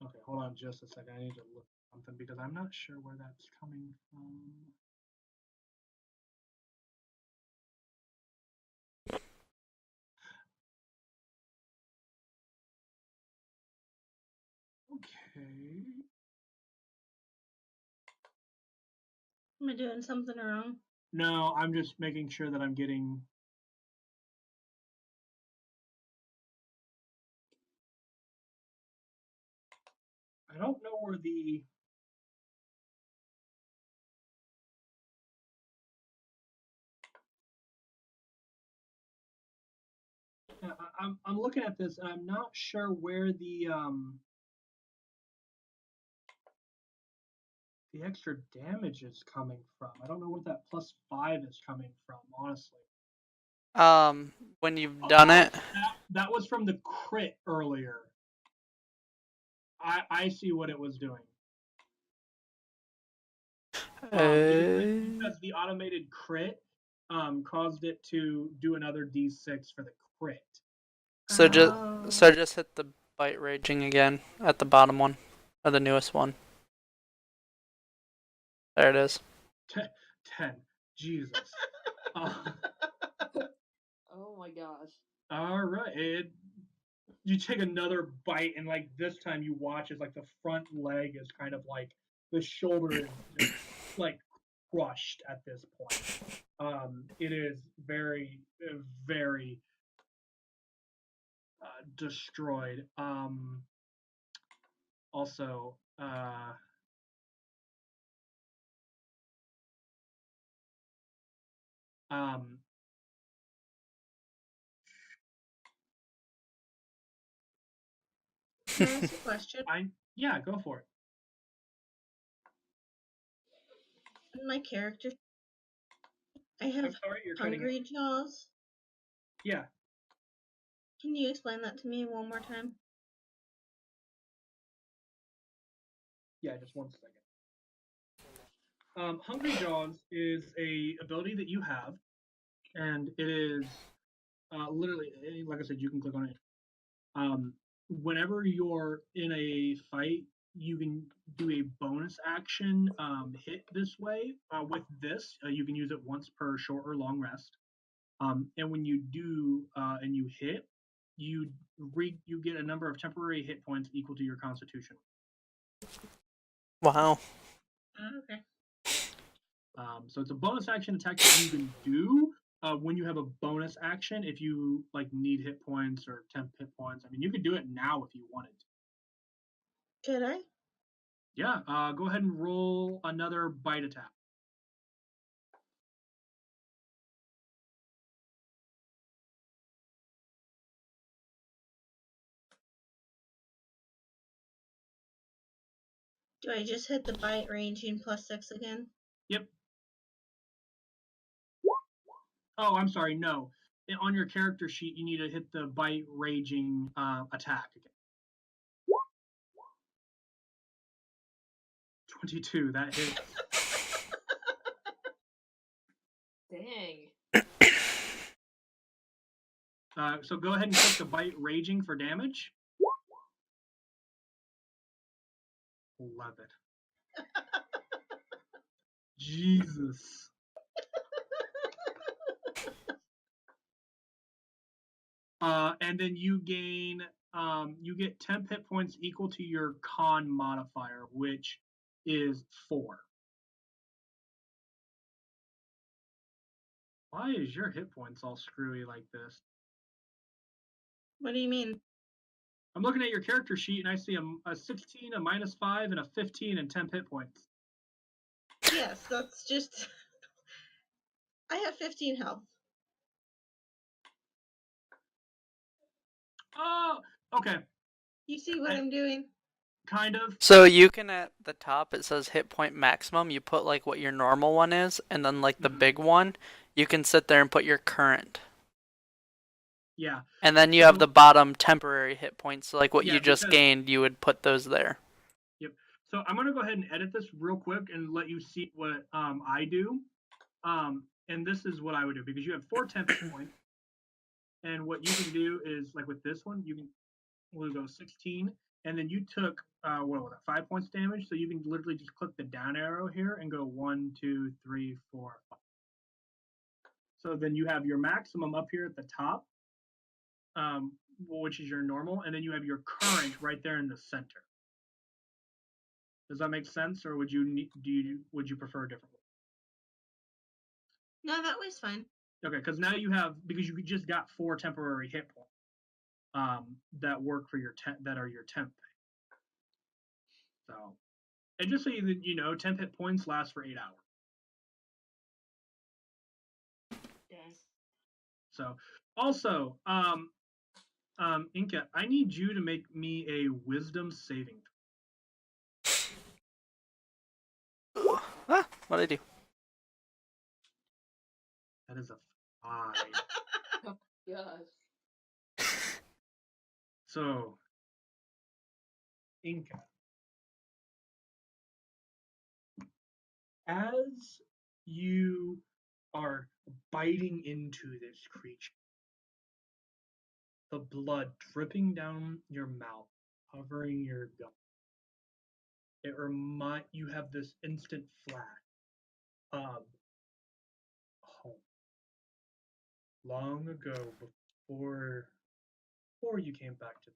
Speaker 1: Okay, hold on just a second. I need to look at something because I'm not sure where that's coming from. Okay.
Speaker 4: Am I doing something wrong?
Speaker 1: No, I'm just making sure that I'm getting. I don't know where the... I'm looking at this, and I'm not sure where the extra damage is coming from. I don't know where that +5 is coming from, honestly.
Speaker 2: When you've done it.
Speaker 1: That was from the crit earlier. I see what it was doing. Because the automated crit caused it to do another D6 for the crit.
Speaker 2: So just hit the bite raging again at the bottom one, or the newest one. There it is.
Speaker 1: 10. Jesus.
Speaker 3: Oh my gosh.
Speaker 1: All right. You take another bite, and like this time you watch as like the front leg is kind of like the shoulder is just like crushed at this point. It is very, very destroyed. Also,
Speaker 4: Can I ask a question?
Speaker 1: Yeah, go for it.
Speaker 4: In my character, I have hungry jaws.
Speaker 1: Yeah.
Speaker 4: Can you explain that to me one more time?
Speaker 1: Yeah, just 1 second. Hungry Jaws is a ability that you have, and it is literally, like I said, you can click on it. Whenever you're in a fight, you can do a bonus action hit this way. With this, you can use it once per short or long rest. And when you do and you hit, you get a number of temporary hit points equal to your Constitution.
Speaker 2: Wow.
Speaker 4: Okay.
Speaker 1: So it's a bonus action attack that you can do when you have a bonus action. If you like need hit points or temp hit points, I mean, you could do it now if you wanted.
Speaker 4: Could I?
Speaker 1: Yeah. Go ahead and roll another bite attack.
Speaker 4: Do I just hit the bite ranging +6 again?
Speaker 1: Yep. Oh, I'm sorry. No. On your character sheet, you need to hit the bite raging attack again. 22. That hits.
Speaker 3: Dang.
Speaker 1: So go ahead and click the bite raging for damage. 11. Jesus. And then you gain, you get temp hit points equal to your con modifier, which is 4. Why is your hit points all screwy like this?
Speaker 4: What do you mean?
Speaker 1: I'm looking at your character sheet and I see a 16, a -5, and a 15 and temp hit points.
Speaker 4: Yes, that's just... I have 15 health.
Speaker 1: Oh, okay.
Speaker 4: You see what I'm doing?
Speaker 1: Kind of.
Speaker 2: So you can, at the top, it says hit point maximum. You put like what your normal one is, and then like the big one, you can sit there and put your current.
Speaker 1: Yeah.
Speaker 2: And then you have the bottom temporary hit points, so like what you just
Speaker 1: because...
Speaker 2: gained, you would put those there.
Speaker 1: Yep. So I'm gonna go ahead and edit this real quick and let you see what I do. And this is what I would do, because you have 4 temp hit points. And what you can do is, like with this one, we'll go 16, and then you took what was that, 5 points damage. So you can literally just click the down arrow here and go 1, 2, 3, 4, 5. So then you have your maximum up here at the top, which is your normal, and then you have your current right there in the center. Does that make sense, or would you prefer a different one?
Speaker 4: No, that was fine.
Speaker 1: Okay, because now because you just got 4 temporary hit points that work for your that are your temp. So, and just so you know, 10 hit points last for 8 hours.
Speaker 3: Yes.
Speaker 1: So, also, Inca, I need you to make me a wisdom saving.
Speaker 2: What'd I do?
Speaker 1: That is a 5.
Speaker 3: Oh gosh.
Speaker 1: So, Inca, as you are biting into this creature, the blood dripping down your mouth, covering your gum, you have this instant flash of home. Long ago, before you came back to,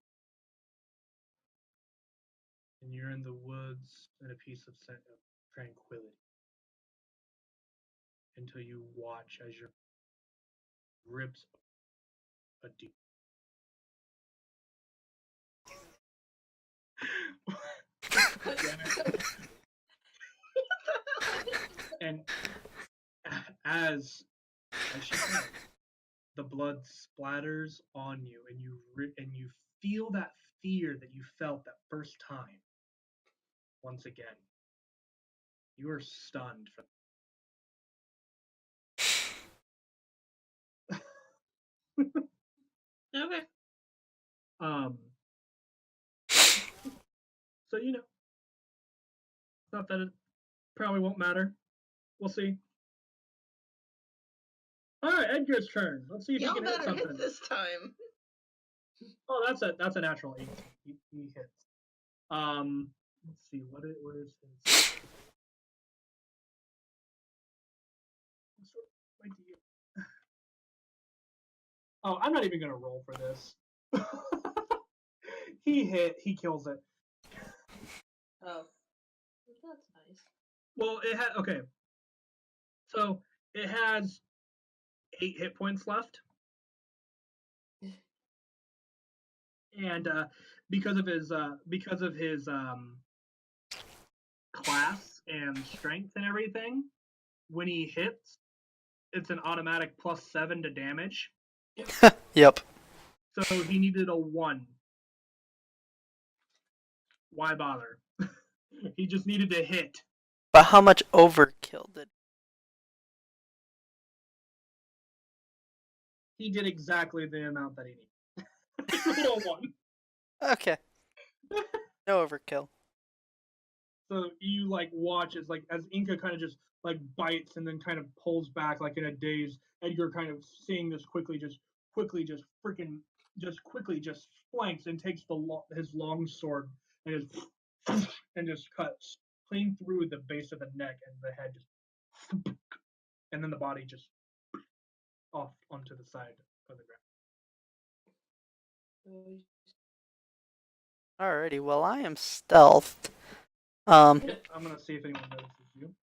Speaker 1: and you're in the woods in a piece of tranquility, until you watch as your ribs a deep. And as she said, the blood splatters on you, and you feel that fear that you felt that first time. Once again, you are stunned.
Speaker 4: Okay.
Speaker 1: So not that it probably won't matter. We'll see. All right, Edgar's turn. Let's see if
Speaker 4: Y'all
Speaker 1: he can hit
Speaker 4: better
Speaker 1: something.
Speaker 4: hit this time.
Speaker 1: Oh, that's a natural 8. He hits. Let's see where is his. Oh, I'm not even gonna roll for this. He kills it.
Speaker 3: Oh, that's nice.
Speaker 1: Well, okay. So it has 8 hit points left, and because of his class and strength and everything, when he hits, it's an automatic +7 to damage.
Speaker 2: Yep.
Speaker 1: So he needed a 1. Why bother? He just needed to hit.
Speaker 2: But how much overkill did?
Speaker 1: He did exactly the amount that he needed. He rolled a 1.
Speaker 2: Okay. No overkill.
Speaker 1: So you watch as Inca kind of just bites and then kind of pulls back in a daze. Edgar kind of seeing this quickly just flanks and takes his long sword and just cuts clean through the base of the neck and the head just, and then the body just off onto the side of the ground.
Speaker 2: Alrighty, well I am stealthed.
Speaker 1: I'm gonna see if anyone notices you.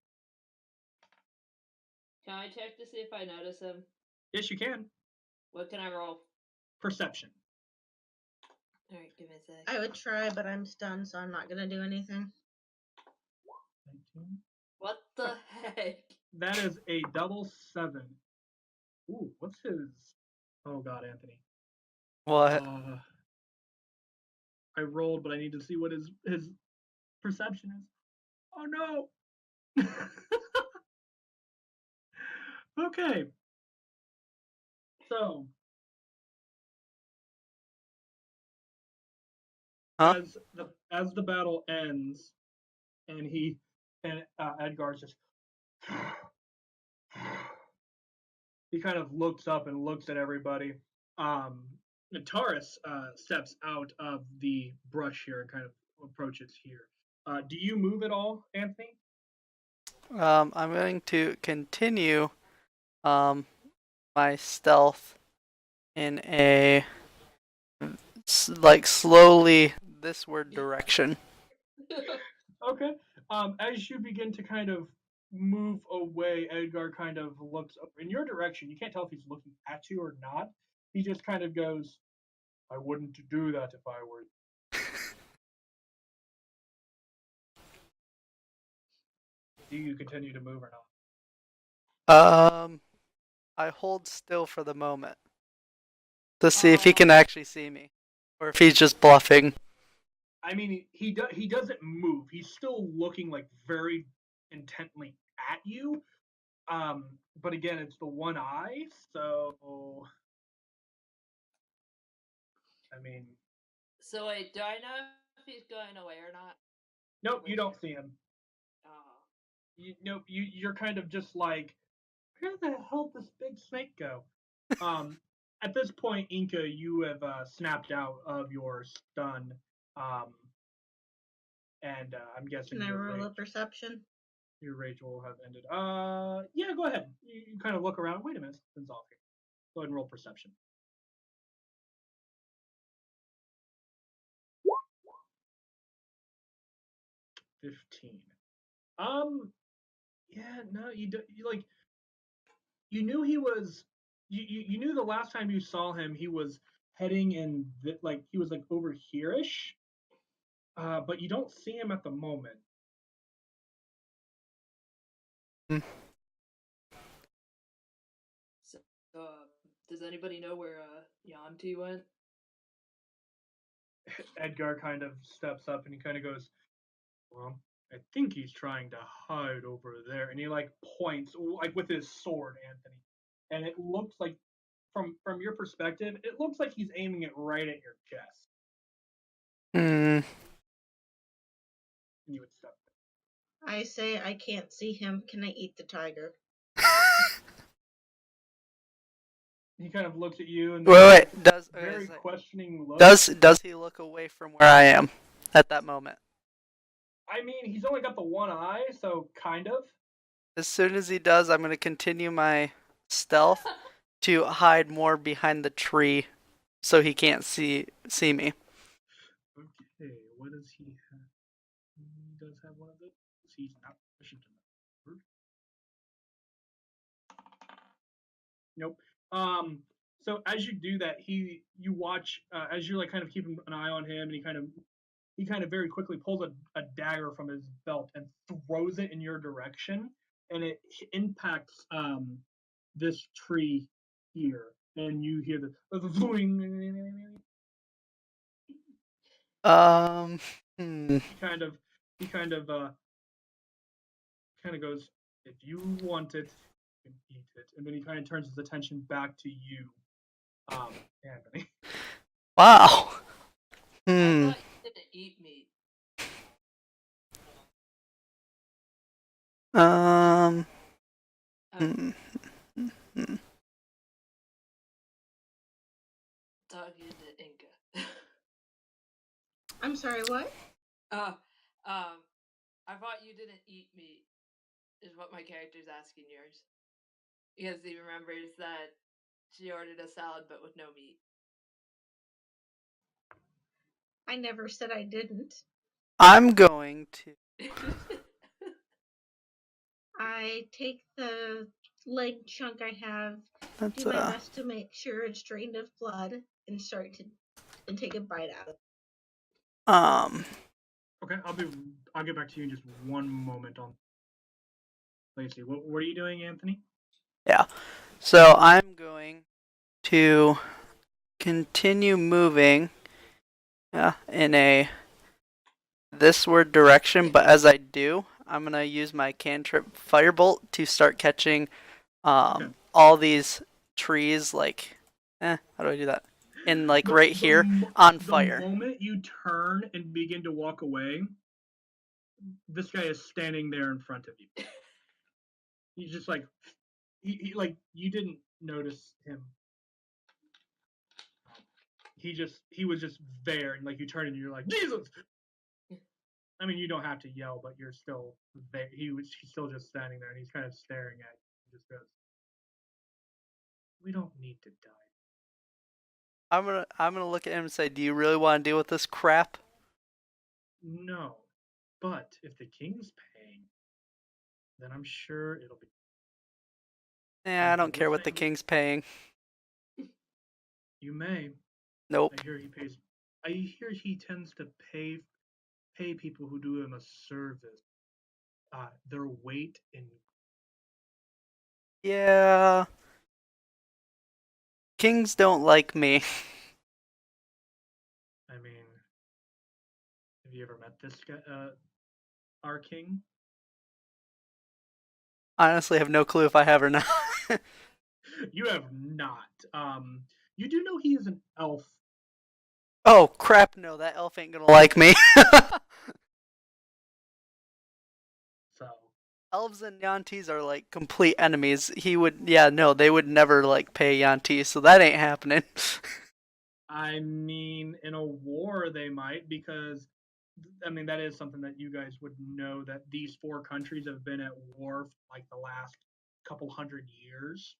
Speaker 3: Can I check to see if I notice him?
Speaker 1: Yes, you can.
Speaker 3: What can I roll?
Speaker 1: Perception.
Speaker 3: Alright, give me a sec.
Speaker 4: I would try, but I'm stunned, so I'm not gonna do anything.
Speaker 1: 19.
Speaker 3: What the heck?
Speaker 1: That is a double 7. Ooh, what's his? Oh God, Anthony.
Speaker 2: What?
Speaker 1: I rolled, but I need to see what his perception is. Oh no. Okay. So
Speaker 2: Huh?
Speaker 1: as the battle ends, and Edgar's just he kind of looks up and looks at everybody. And Taurus steps out of the brush here and kind of approaches here. Do you move at all, Anthony?
Speaker 2: I'm going to continue my stealth in a slowly thisward direction.
Speaker 1: Okay. As you begin to kind of move away, Edgar kind of looks up in your direction. You can't tell if he's looking at you or not. He just kind of goes, "I wouldn't do that if I were." Do you continue to move or not?
Speaker 2: I hold still for the moment to see if he can actually see me, or if he's just bluffing.
Speaker 1: I mean, he doesn't move. He's still looking like very intently at you. But again, it's the one eye, so I mean.
Speaker 3: So wait, do I know if he's going away or not?
Speaker 1: Nope, you don't see him.
Speaker 3: Oh.
Speaker 1: Nope, you're kind of just like, where the hell did this big snake go? At this point, Inca, you have snapped out of your stun, and I'm guessing
Speaker 4: Can I
Speaker 1: your
Speaker 4: roll a
Speaker 1: rage,
Speaker 4: perception?
Speaker 1: your rage will have ended. Yeah, go ahead. You kind of look around. Wait a minute, something's off here. Go ahead and roll perception. 15. Yeah, no, you like. You knew he was. You knew the last time you saw him, he was heading in like he was like over here-ish. But you don't see him at the moment.
Speaker 3: So, does anybody know where Yanti went?
Speaker 1: Edgar kind of steps up and he kind of goes, "Well, I think he's trying to hide over there." And he like points like with his sword, Anthony. And it looks like from your perspective, it looks like he's aiming it right at your chest.
Speaker 2: Hmm.
Speaker 1: And you would step.
Speaker 4: I say I can't see him. Can I eat the tiger?
Speaker 1: He kind of looks at you and
Speaker 2: Wait.
Speaker 1: very questioning look.
Speaker 2: Does he look away from where I am at that moment?
Speaker 1: I mean, he's only got the one eye, so kind of.
Speaker 2: As soon as he does, I'm gonna continue my stealth to hide more behind the tree, so he can't see me.
Speaker 1: Okay, what does he have? He does have one of those. He's not proficient in that word. Nope. So as you do that, you watch as you're like kind of keeping an eye on him, and he kind of very quickly pulls a dagger from his belt and throws it in your direction, and it impacts this tree here, and you hear the
Speaker 2: Hmm.
Speaker 1: He kind of goes, "If you want it, you can eat it," and then he kind of turns his attention back to you, Anthony.
Speaker 2: Wow.
Speaker 3: I
Speaker 2: Hmm.
Speaker 3: thought you didn't eat meat.
Speaker 2: Um.
Speaker 3: Oh,
Speaker 2: Hmm. Hmm.
Speaker 3: talking to Inca.
Speaker 4: I'm sorry, what?
Speaker 3: I thought you didn't eat meat, is what my character's asking yours. Because he remembers that she ordered a salad but with no meat.
Speaker 4: I never said I didn't.
Speaker 2: I'm going to.
Speaker 4: I take the leg chunk I have,
Speaker 2: That's
Speaker 4: do my best to make sure it's drained of blood, and take a bite out of it.
Speaker 1: Okay, I'll get back to you in just one moment on Lacey. What are you doing, Anthony?
Speaker 2: Yeah. So I'm going to continue moving in a thisward direction, but as I do, I'm gonna use my cantrip firebolt to start catching all these trees like how do I do that? In like right here on fire.
Speaker 1: The moment you turn and begin to walk away, this guy is standing there in front of you. He's just like he like you didn't notice him. He was just there, and like you turn and you're like, Jesus. I mean, you don't have to yell, but you're still there. He's still just standing there, and he's kind of staring at you. He just goes, "We don't need to die."
Speaker 2: I'm gonna look at him and say, "Do you really want to deal with this crap?"
Speaker 1: No, but if the king's paying, then I'm sure it'll be.
Speaker 2: Yeah, I don't care what the king's paying.
Speaker 1: You may.
Speaker 2: Nope.
Speaker 1: I hear he pays. I hear he tends to pay people who do him a service. their weight in.
Speaker 2: Yeah. Kings don't like me.
Speaker 1: I mean, have you ever met this guy, our king?
Speaker 2: Honestly, have no clue if I have or not.
Speaker 1: You have not. You do know he is an elf.
Speaker 2: Oh crap! No, that elf ain't gonna like me.
Speaker 1: So
Speaker 2: Elves and Yantis are like complete enemies. He would, yeah, no, they would never like pay Yanti, so that ain't happening.
Speaker 1: I mean, in a war they might, because I mean that is something that you guys would know, that these four countries have been at war for like the last couple hundred years.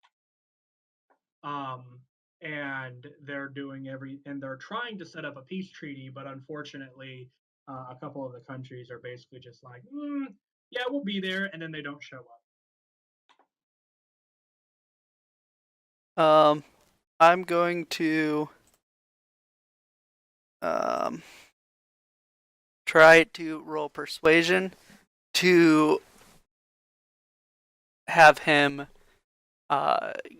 Speaker 1: And they're doing and they're trying to set up a peace treaty, but unfortunately, a couple of the countries are basically just like, yeah, we'll be there, and then they don't show up.
Speaker 2: I'm going to try to roll persuasion to have him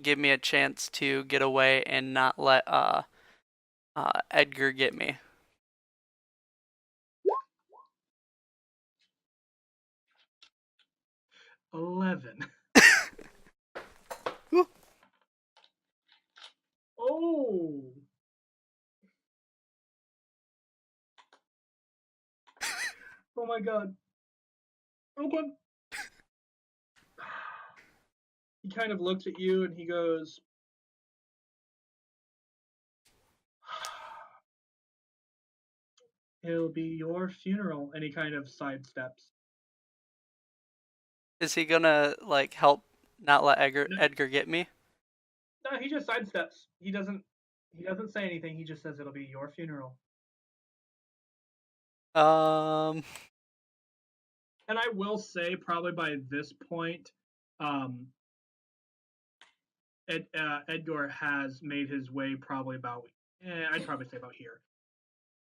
Speaker 2: give me a chance to get away and not let Edgar get me.
Speaker 1: 11. Oh. Oh my god. Okay. He kind of looks at you and he goes, it'll be your funeral. And he kind of sidesteps.
Speaker 2: Is he gonna like help not let
Speaker 1: No.
Speaker 2: Edgar get me?
Speaker 1: No, he just sidesteps. He doesn't say anything. He just says it'll be your funeral.
Speaker 2: Um,
Speaker 1: And I will say, probably by this point, Edgar has made his way probably about. I'd probably say about here.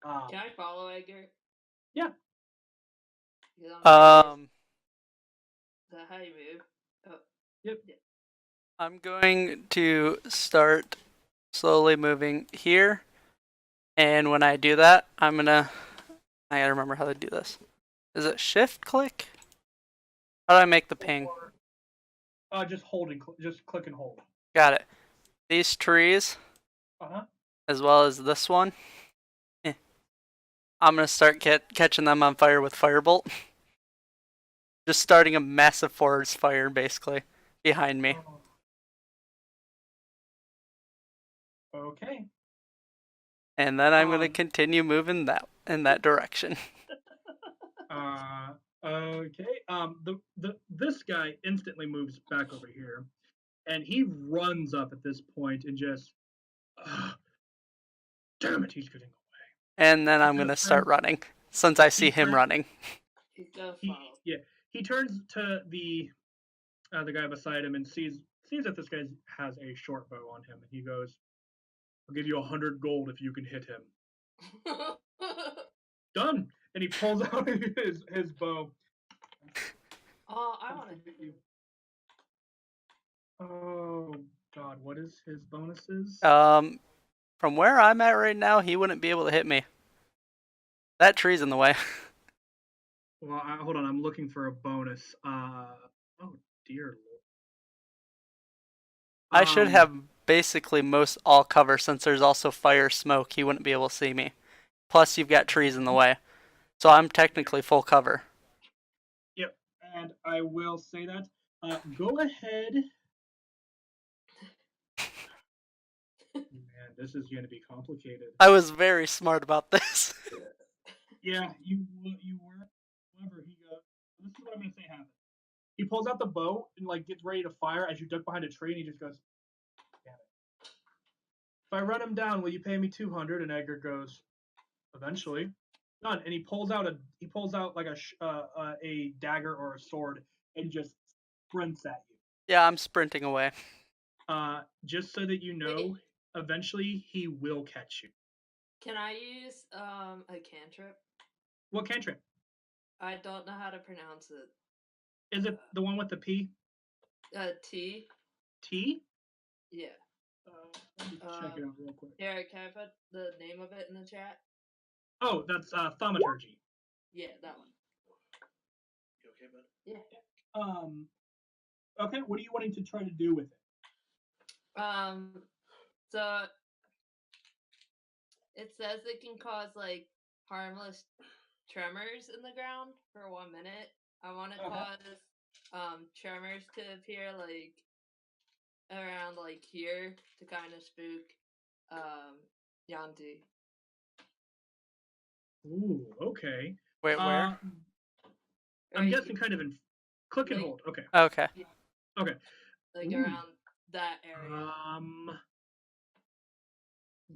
Speaker 3: Can I follow Edgar?
Speaker 1: Yeah.
Speaker 3: Is that how you move? Oh.
Speaker 1: Yep.
Speaker 3: Yeah.
Speaker 2: I'm going to start slowly moving here, and when I do that, I gotta remember how to do this. Is it shift click? How do I make the ping?
Speaker 1: Just just click and hold.
Speaker 2: Got it. These trees, as well as this one, I'm gonna start catching them on fire with firebolt. Just starting a massive forest fire, basically, behind me.
Speaker 1: Okay.
Speaker 2: And then I'm gonna continue moving in that direction.
Speaker 1: Okay. This guy instantly moves back over here, and he runs up at this point and just, damn it, he's getting away.
Speaker 2: And then I'm gonna start running since I see him running.
Speaker 1: He turns to the guy beside him and sees that this guy has a short bow on him, and he goes, "I'll give you 100 gold if you can hit him." Done. And he pulls out his bow.
Speaker 3: Oh, I want to hit you.
Speaker 1: Oh god, what is his bonuses?
Speaker 2: From where I'm at right now, he wouldn't be able to hit me. That tree's in the way.
Speaker 1: Well, hold on, I'm looking for a bonus. Oh dear lord.
Speaker 2: I should have basically most all cover, since there's also fire smoke. He wouldn't be able to see me. Plus, you've got trees in the way, so I'm technically full cover.
Speaker 1: Yep, and I will say that. Go ahead. Man, this is going to be complicated.
Speaker 2: I was very smart about this.
Speaker 1: Yeah, you were. However, he goes. This is what I'm going to say happened. He pulls out the bow and like gets ready to fire as you duck behind a tree, and he just goes, "Damn it! If I run him down, will you pay me 200?" And Edgar goes, "Eventually." Done. And he pulls out like a dagger or a sword and just sprints at you.
Speaker 2: Yeah, I'm sprinting away.
Speaker 1: Just so that you know, eventually he will catch you.
Speaker 3: Can I use a cantrip?
Speaker 1: What cantrip?
Speaker 3: I don't know how to pronounce it.
Speaker 1: Is it the one with the P?
Speaker 3: T.
Speaker 1: T?
Speaker 3: Yeah.
Speaker 1: Let me check it out real quick.
Speaker 3: Here, can I put the name of it in the chat?
Speaker 1: Oh, that's thaumaturgy.
Speaker 3: Yeah, that one.
Speaker 5: You okay, bud?
Speaker 3: Yeah.
Speaker 1: Okay, what are you wanting to try to do with it?
Speaker 3: So it says it can cause like harmless tremors in the ground for 1 minute. I want to cause tremors to appear like around like here to kind of spook Yanti.
Speaker 1: Ooh, okay.
Speaker 2: Wait, where?
Speaker 1: I'm
Speaker 3: Right
Speaker 1: guessing
Speaker 3: here.
Speaker 1: kind of in click and
Speaker 3: Like-
Speaker 1: hold. Okay.
Speaker 2: Okay.
Speaker 1: Okay.
Speaker 3: Like
Speaker 1: Ooh.
Speaker 3: around that area.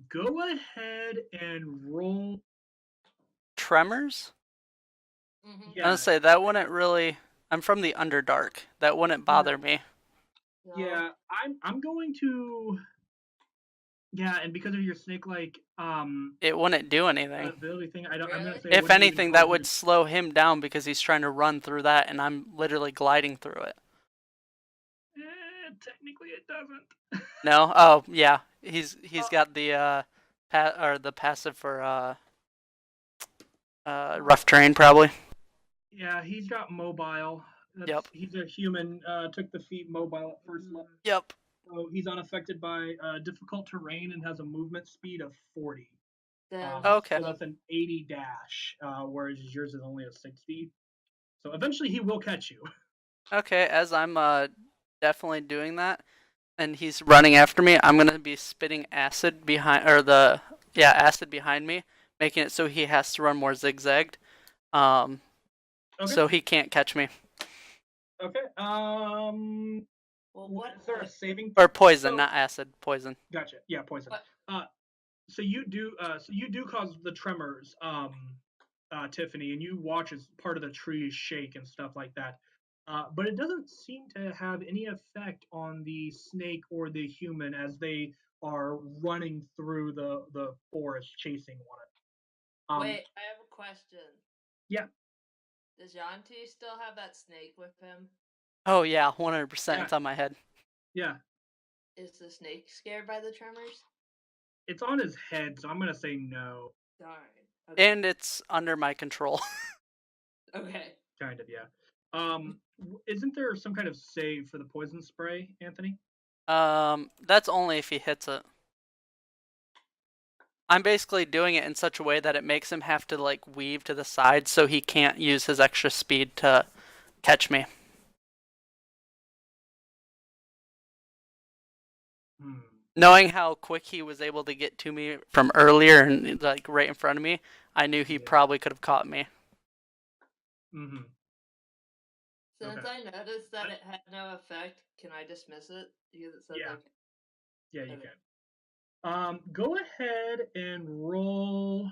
Speaker 1: Go ahead and roll.
Speaker 2: Tremors?
Speaker 3: Mm-hmm.
Speaker 1: Yeah.
Speaker 2: I'll say that wouldn't really. I'm from the Underdark. That wouldn't bother me.
Speaker 3: No.
Speaker 1: Yeah, I'm going to. Yeah, and because of your snake-like
Speaker 2: It wouldn't do anything.
Speaker 1: ability thing, I'm gonna
Speaker 3: Really?
Speaker 1: say. it
Speaker 2: If
Speaker 1: wouldn't even
Speaker 2: anything,
Speaker 1: cause
Speaker 2: that
Speaker 1: you
Speaker 2: would
Speaker 1: to-
Speaker 2: slow him down because he's trying to run through that, and I'm literally gliding through it.
Speaker 1: Technically, it doesn't.
Speaker 2: No? Oh, yeah. He's got the the passive for rough terrain probably.
Speaker 1: Yeah, he's got mobile.
Speaker 2: Yep.
Speaker 1: He's a human. Took the feat mobile at first level.
Speaker 2: Yep.
Speaker 1: So he's unaffected by difficult terrain and has a movement speed of 40.
Speaker 3: Then
Speaker 2: Okay.
Speaker 1: So that's an 80 dash, whereas yours is only a 60. So eventually he will catch you.
Speaker 2: Okay, as I'm definitely doing that, and he's running after me, I'm gonna be spitting acid behind, acid behind me, making it so he has to run more zigzagged,
Speaker 1: Okay.
Speaker 2: so he can't catch me.
Speaker 1: Okay.
Speaker 3: well, what?
Speaker 1: Is there a saving?
Speaker 2: Or poison,
Speaker 1: So-
Speaker 2: not acid, poison.
Speaker 1: Gotcha. Yeah, poison.
Speaker 3: What?
Speaker 1: So you do cause the tremors, Tiffany, and you watch as part of the trees shake and stuff like that. But it doesn't seem to have any effect on the snake or the human as they are running through the forest chasing one another.
Speaker 3: Wait, I have a question.
Speaker 1: Yeah.
Speaker 3: Does Yanti still have that snake with him?
Speaker 2: Oh yeah, 100%.
Speaker 1: Yeah.
Speaker 2: It's on my head.
Speaker 1: Yeah.
Speaker 3: Is the snake scared by the tremors?
Speaker 1: It's on his head, so I'm gonna say no.
Speaker 3: Darn. Okay.
Speaker 2: And it's under my control.
Speaker 3: Okay.
Speaker 1: Kind of, yeah. Isn't there some kind of save for the poison spray, Anthony?
Speaker 2: That's only if he hits it. I'm basically doing it in such a way that it makes him have to like weave to the side so he can't use his extra speed to catch me. Knowing how quick he was able to get to me from earlier and like right in front of me, I knew he probably could have caught me.
Speaker 1: Mm-hmm.
Speaker 3: Since
Speaker 1: Okay.
Speaker 3: I noticed that it had no effect, can I dismiss it? Because it says
Speaker 1: Yeah.
Speaker 3: okay.
Speaker 1: Yeah, you
Speaker 3: Okay.
Speaker 1: can. Go ahead and roll.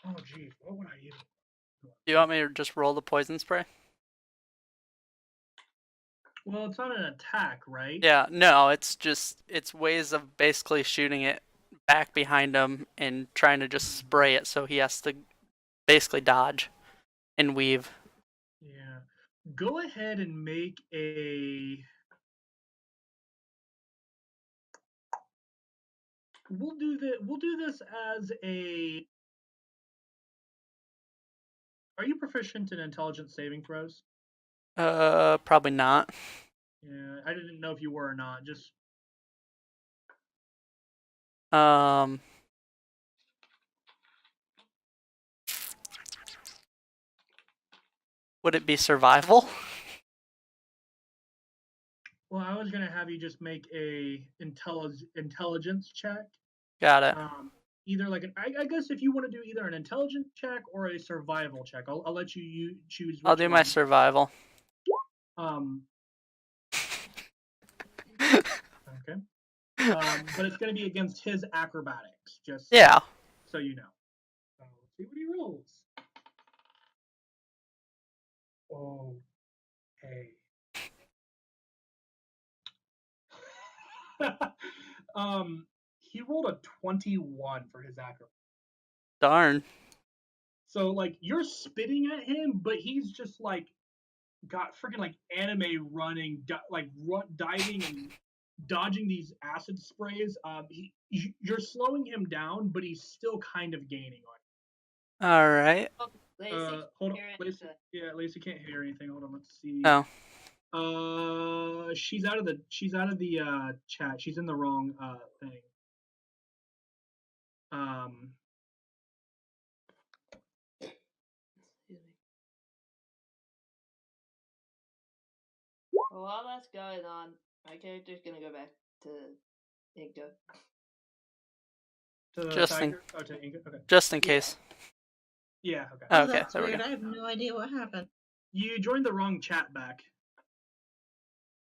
Speaker 1: Oh, geez, what would I use?
Speaker 2: Do you want me to just roll the poison spray?
Speaker 1: Well, it's not an attack, right?
Speaker 2: Yeah, no, it's ways of basically shooting it back behind him and trying to just spray it so he has to basically dodge and weave.
Speaker 1: Yeah. Go ahead and make a. We'll do this as a. Are you proficient in intelligence saving throws?
Speaker 2: Probably not.
Speaker 1: Yeah, I didn't know if you were or not. Just
Speaker 2: Would it be survival?
Speaker 1: well, I was gonna have you just make a intelligence check.
Speaker 2: Got it.
Speaker 1: Either like I guess if you want to do either an intelligence check or a survival check, I'll let you choose.
Speaker 2: I'll
Speaker 1: which
Speaker 2: do my
Speaker 1: one.
Speaker 2: survival.
Speaker 1: Okay. But it's going to be against his acrobatics, just
Speaker 2: Yeah.
Speaker 1: so you know. So let's see what he rolls. Oh, hey. He rolled a 21 for his acrobatics.
Speaker 2: Darn.
Speaker 1: So like you're spitting at him, but he's just like got freaking like anime running, diving and dodging these acid sprays. You're slowing him down, but he's still kind of gaining on
Speaker 2: All right.
Speaker 3: Oh, Lacey,
Speaker 1: you. Hold on,
Speaker 3: hear
Speaker 1: Lacey.
Speaker 3: anything.
Speaker 1: Yeah, Lacey can't hear anything. Hold on, let's see.
Speaker 2: Oh.
Speaker 1: She's out of the chat. She's in the wrong thing.
Speaker 3: Excuse me. Well, while that's going on, my character's gonna go back to Inca.
Speaker 1: To the
Speaker 2: Just in-
Speaker 1: tiger. Oh, to Inca. Okay.
Speaker 2: Just in
Speaker 1: Yeah.
Speaker 2: case.
Speaker 1: Yeah. Okay.
Speaker 4: Oh,
Speaker 2: Okay,
Speaker 4: that's
Speaker 2: there we
Speaker 4: weird.
Speaker 2: go.
Speaker 4: I have no idea what happened.
Speaker 1: You joined the wrong chat back.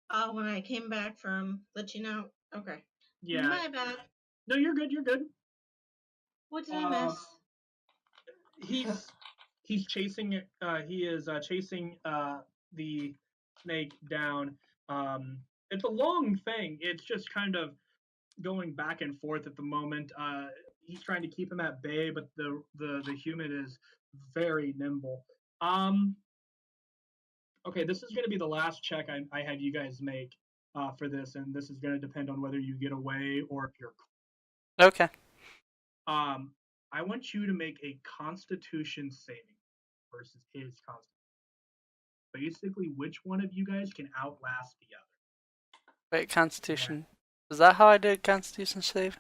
Speaker 4: Oh, when I came back from glitching out. Okay.
Speaker 1: Yeah.
Speaker 4: My bad.
Speaker 1: No, you're good. You're good.
Speaker 4: What did I miss?
Speaker 1: He's chasing. He is chasing the snake down. It's a long thing. It's just kind of going back and forth at the moment. He's trying to keep him at bay, but the human is very nimble. Okay, this is going to be the last check I have you guys make for this, and this is going to depend on whether you get away or if you're.
Speaker 2: Okay.
Speaker 1: I want you to make a Constitution saving versus his Constitution. Basically, which one of you guys can outlast the other?
Speaker 2: Wait, Constitution. Is that how I did Constitution save?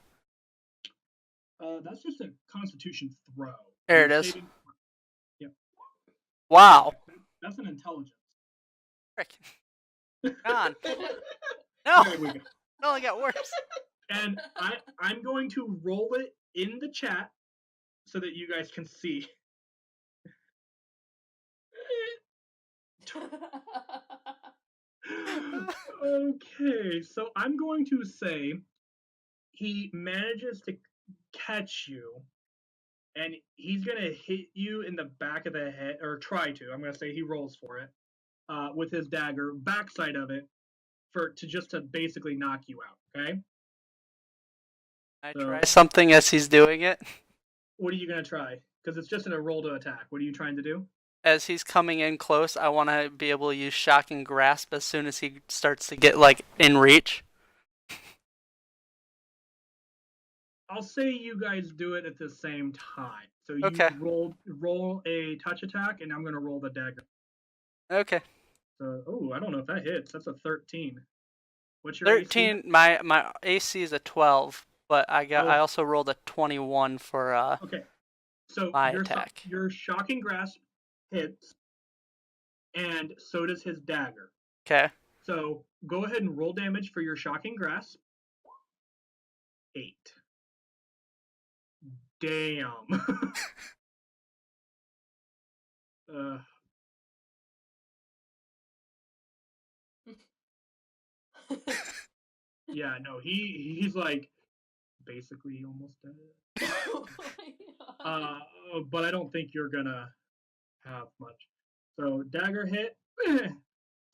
Speaker 1: That's just a Constitution throw.
Speaker 2: There it
Speaker 1: You're
Speaker 2: is.
Speaker 1: saving- Yep.
Speaker 2: Wow.
Speaker 1: That's an intelligence.
Speaker 2: Frick. God. No.
Speaker 1: There we go.
Speaker 2: It only got worse.
Speaker 1: And I'm going to roll it in the chat so that you guys can see. Okay, so I'm going to say he manages to catch you, and he's gonna hit you in the back of the head, or try to. I'm gonna say he rolls for it with his dagger, backside of it, to basically knock you out. Okay.
Speaker 2: I
Speaker 1: So-
Speaker 2: try something as he's doing it.
Speaker 1: What are you gonna try? Because it's just in a roll to attack. What are you trying to do?
Speaker 2: As he's coming in close, I want to be able to use Shocking Grasp as soon as he starts to get, like, in reach.
Speaker 1: I'll say you guys do it at the same time. So you
Speaker 2: Okay.
Speaker 1: roll a touch attack, and I'm gonna roll the dagger.
Speaker 2: Okay.
Speaker 1: So, I don't know if that hits. That's a 13. What's your
Speaker 2: 13,
Speaker 1: AC?
Speaker 2: my AC is a 12, but I
Speaker 1: Oh.
Speaker 2: also rolled a 21 for
Speaker 1: Okay. So
Speaker 2: my
Speaker 1: your
Speaker 2: attack.
Speaker 1: your Shocking Grasp hits, and so does his dagger.
Speaker 2: Okay.
Speaker 1: So go ahead and roll damage for your Shocking Grasp. 8. Damn. Yeah, no, he's like basically almost dead.
Speaker 3: Oh my God.
Speaker 1: But I don't think you're gonna have much. So dagger hit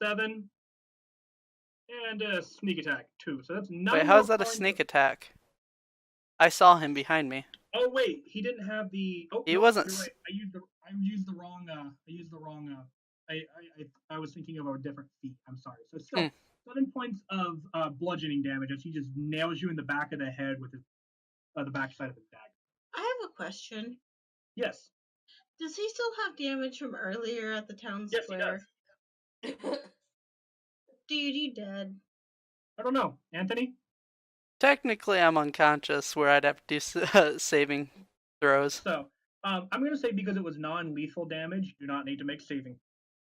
Speaker 1: 7, and a sneak attack 2. So that's 9.
Speaker 2: Wait, how is
Speaker 1: more
Speaker 2: that a
Speaker 1: points
Speaker 2: sneak
Speaker 1: of-
Speaker 2: attack? I saw him behind me.
Speaker 1: Oh wait, he didn't have the. Oh,
Speaker 2: He
Speaker 1: no,
Speaker 2: wasn't
Speaker 1: You're
Speaker 2: s-
Speaker 1: right. I used the wrong. I was thinking of a different feat. I'm sorry. So still 7 points of bludgeoning damage as he just nails you in the back of the head with his the backside of his dagger.
Speaker 4: I have a question.
Speaker 1: Yes.
Speaker 4: Does he still have damage from earlier at the town
Speaker 1: Yes, he
Speaker 4: square?
Speaker 1: does.
Speaker 4: Dude, you dead.
Speaker 1: I don't know, Anthony.
Speaker 2: Technically, I'm unconscious, where I'd have to do saving throws.
Speaker 1: So I'm gonna say because it was non-lethal damage, do not need to make saving.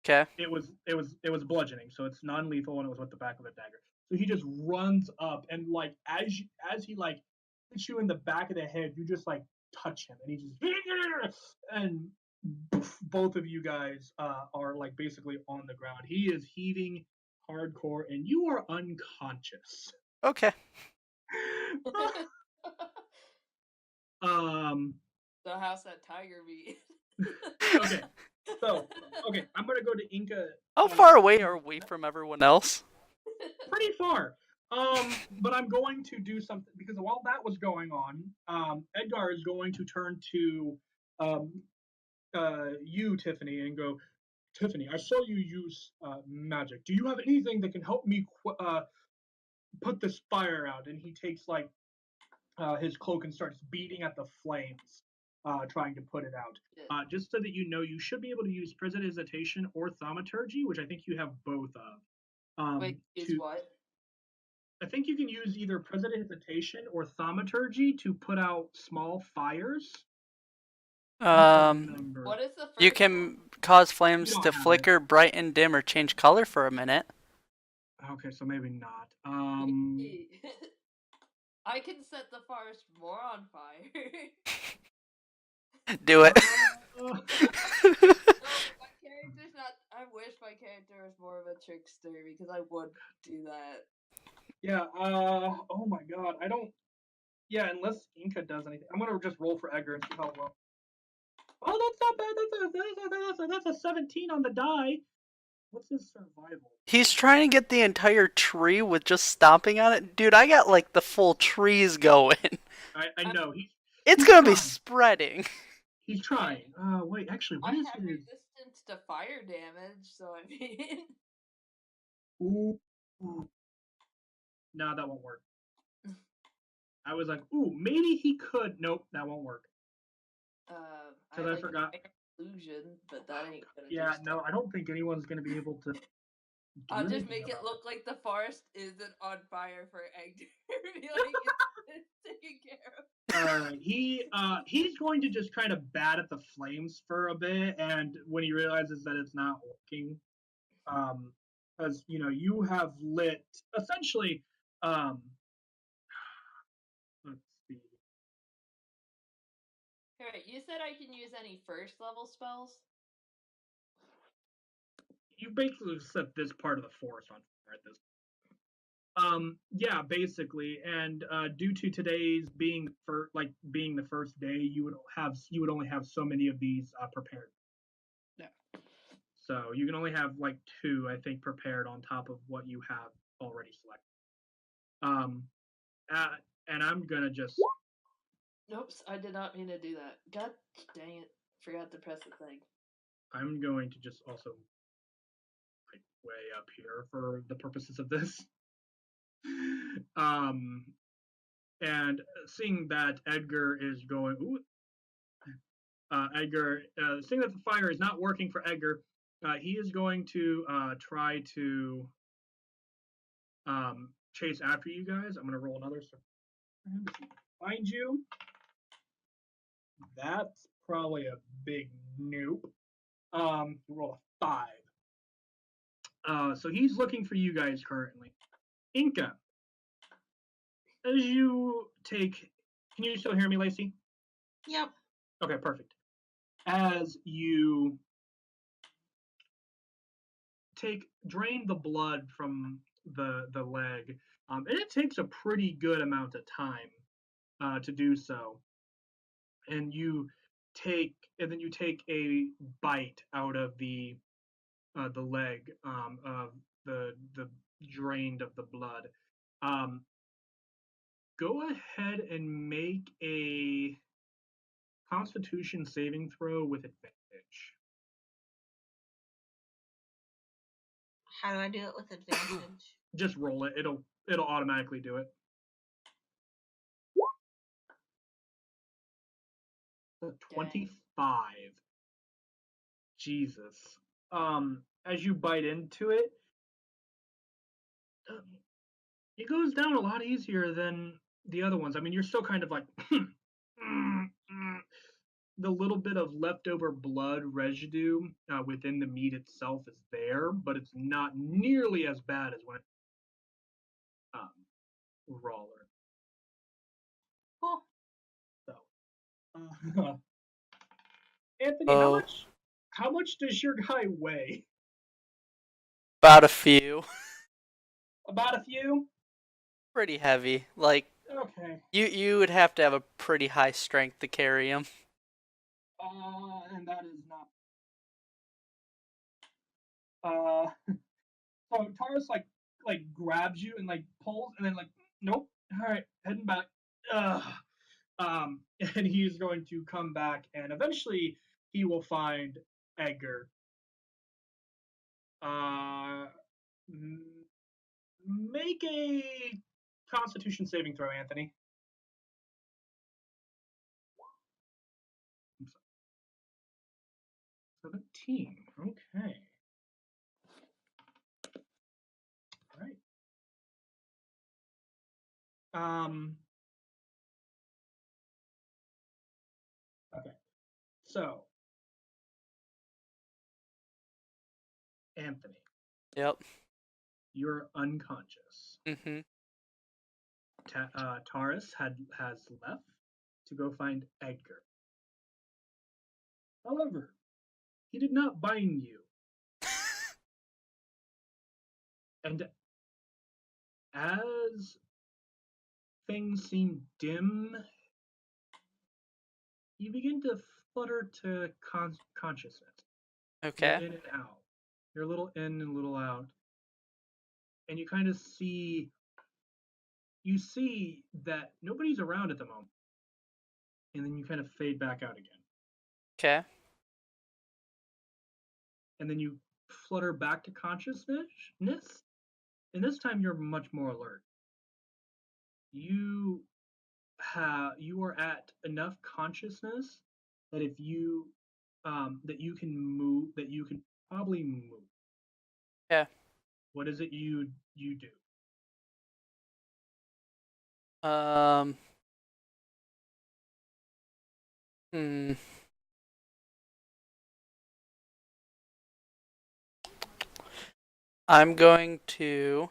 Speaker 2: Okay.
Speaker 1: It was bludgeoning, so it's non-lethal, and it was with the back of the dagger. So he just runs up, and like as he like hits you in the back of the head, you just like touch him, and he just and both of you guys are like basically on the ground. He is heaving hardcore, and you are unconscious.
Speaker 2: Okay.
Speaker 3: So how's that tiger meat?
Speaker 1: Okay. So I'm gonna go to Inca.
Speaker 2: How far away are we from everyone else?
Speaker 1: Pretty far. But I'm going to do something because while that was going on, Edgar is going to turn to you, Tiffany, and go, Tiffany, I saw you use magic. Do you have anything that can help me put this fire out? And he takes like his cloak and starts beating at the flames, trying to put it out. Just so that you know, you should be able to use prestidigitation or thaumaturgy, which I think you have both of.
Speaker 3: Wait, is what?
Speaker 1: I think you can use either prestidigitation or thaumaturgy to put out small fires.
Speaker 3: What is the first
Speaker 2: You can cause flames
Speaker 1: don't
Speaker 2: to
Speaker 1: have
Speaker 2: flicker, brighten, dim, or change color for a minute.
Speaker 1: Okay, so maybe not.
Speaker 3: I can set the forest more on fire.
Speaker 2: Do it.
Speaker 3: No, my character's not. I wish my character was more of a trickster because I would do that.
Speaker 1: Yeah, oh my god, I don't. Yeah, unless Inca does anything. I'm gonna just roll for Edgar and see how well. Oh, that's not bad. That's a 17 on the die. What's his survival?
Speaker 2: He's trying to get the entire tree with just stomping on it. Dude, I got like the full trees going.
Speaker 1: I know.
Speaker 2: It's gonna be spreading.
Speaker 1: He's trying. Wait, actually, what
Speaker 3: I
Speaker 1: is
Speaker 3: have
Speaker 1: his?
Speaker 3: resistance to fire damage, so I mean.
Speaker 1: Ooh. No, that won't work. I was like, ooh, maybe he could. Nope, that won't work. Because I forgot.
Speaker 3: Illusion, but that ain't gonna.
Speaker 1: Yeah, no, I don't think anyone's gonna be able to.
Speaker 3: I'll just make it look like the forest isn't on fire for Edgar. Be like, it's taken care of.
Speaker 1: He's going to just try to bat at the flames for a bit, and when he realizes that it's not working, because you have lit essentially, let's see.
Speaker 3: Alright, you said I can use any first level spells?
Speaker 1: You basically set this part of the forest on fire at this. Yeah, basically, and due to today's being the first day, you would only have so many of these prepared.
Speaker 2: Yeah.
Speaker 1: So you can only have like 2, I think, prepared on top of what you have already selected. And I'm gonna just.
Speaker 3: Oops, I did not mean to do that. God dang it! Forgot to press the thing.
Speaker 1: I'm going to just also like way up here for the purposes of this. And seeing that Edgar is going, seeing that the fire is not working for Edgar, he is going to try to chase after you guys. I'm going to roll another for him to find you. That's probably a big nope. Roll a 5. So he's looking for you guys currently. Inca, as you take, can you still hear me, Lacey?
Speaker 4: Yep.
Speaker 1: Okay, perfect. As you drain the blood from the leg, and it takes a pretty good amount of time to do so. And then you take a bite out of the leg of the drained of the blood. Go ahead and make a Constitution saving throw with advantage.
Speaker 4: How do I do it with advantage?
Speaker 1: Just roll it. It'll automatically do it. 25. Jesus. As you bite into it, it goes down a lot easier than the other ones. I mean, you're still kind of like the little bit of leftover blood residue within the meat itself is there, but it's not nearly as bad as when rawer.
Speaker 4: Cool.
Speaker 1: So, Anthony, how much does your guy weigh?
Speaker 2: About a few.
Speaker 1: About a few?
Speaker 2: Pretty heavy. Like,
Speaker 1: okay.
Speaker 2: You would have to have a pretty high strength to carry him.
Speaker 1: And that is not. So Taurus like grabs you and like pulls and then like nope. All right, heading back. And he's going to come back and eventually he will find Edgar. Make a Constitution saving throw, Anthony. 17. Okay. All right. Okay. So, Anthony,
Speaker 2: Yep.
Speaker 1: you're unconscious.
Speaker 2: Mm-hmm.
Speaker 1: Taurus has left to go find Edgar. However, he did not bind you. And as things seem dim, you begin to flutter to consciousness. You're
Speaker 2: Okay.
Speaker 1: in and out. You're a little in and a little out. And you kind of see that nobody's around at the moment. And then you kind of fade back out again.
Speaker 2: Okay.
Speaker 1: And then you flutter back to consciousness. And this time you're much more alert. You are at enough consciousness that if you that you can probably move.
Speaker 2: Yeah.
Speaker 1: What is it you do?
Speaker 2: Hmm. I'm going to.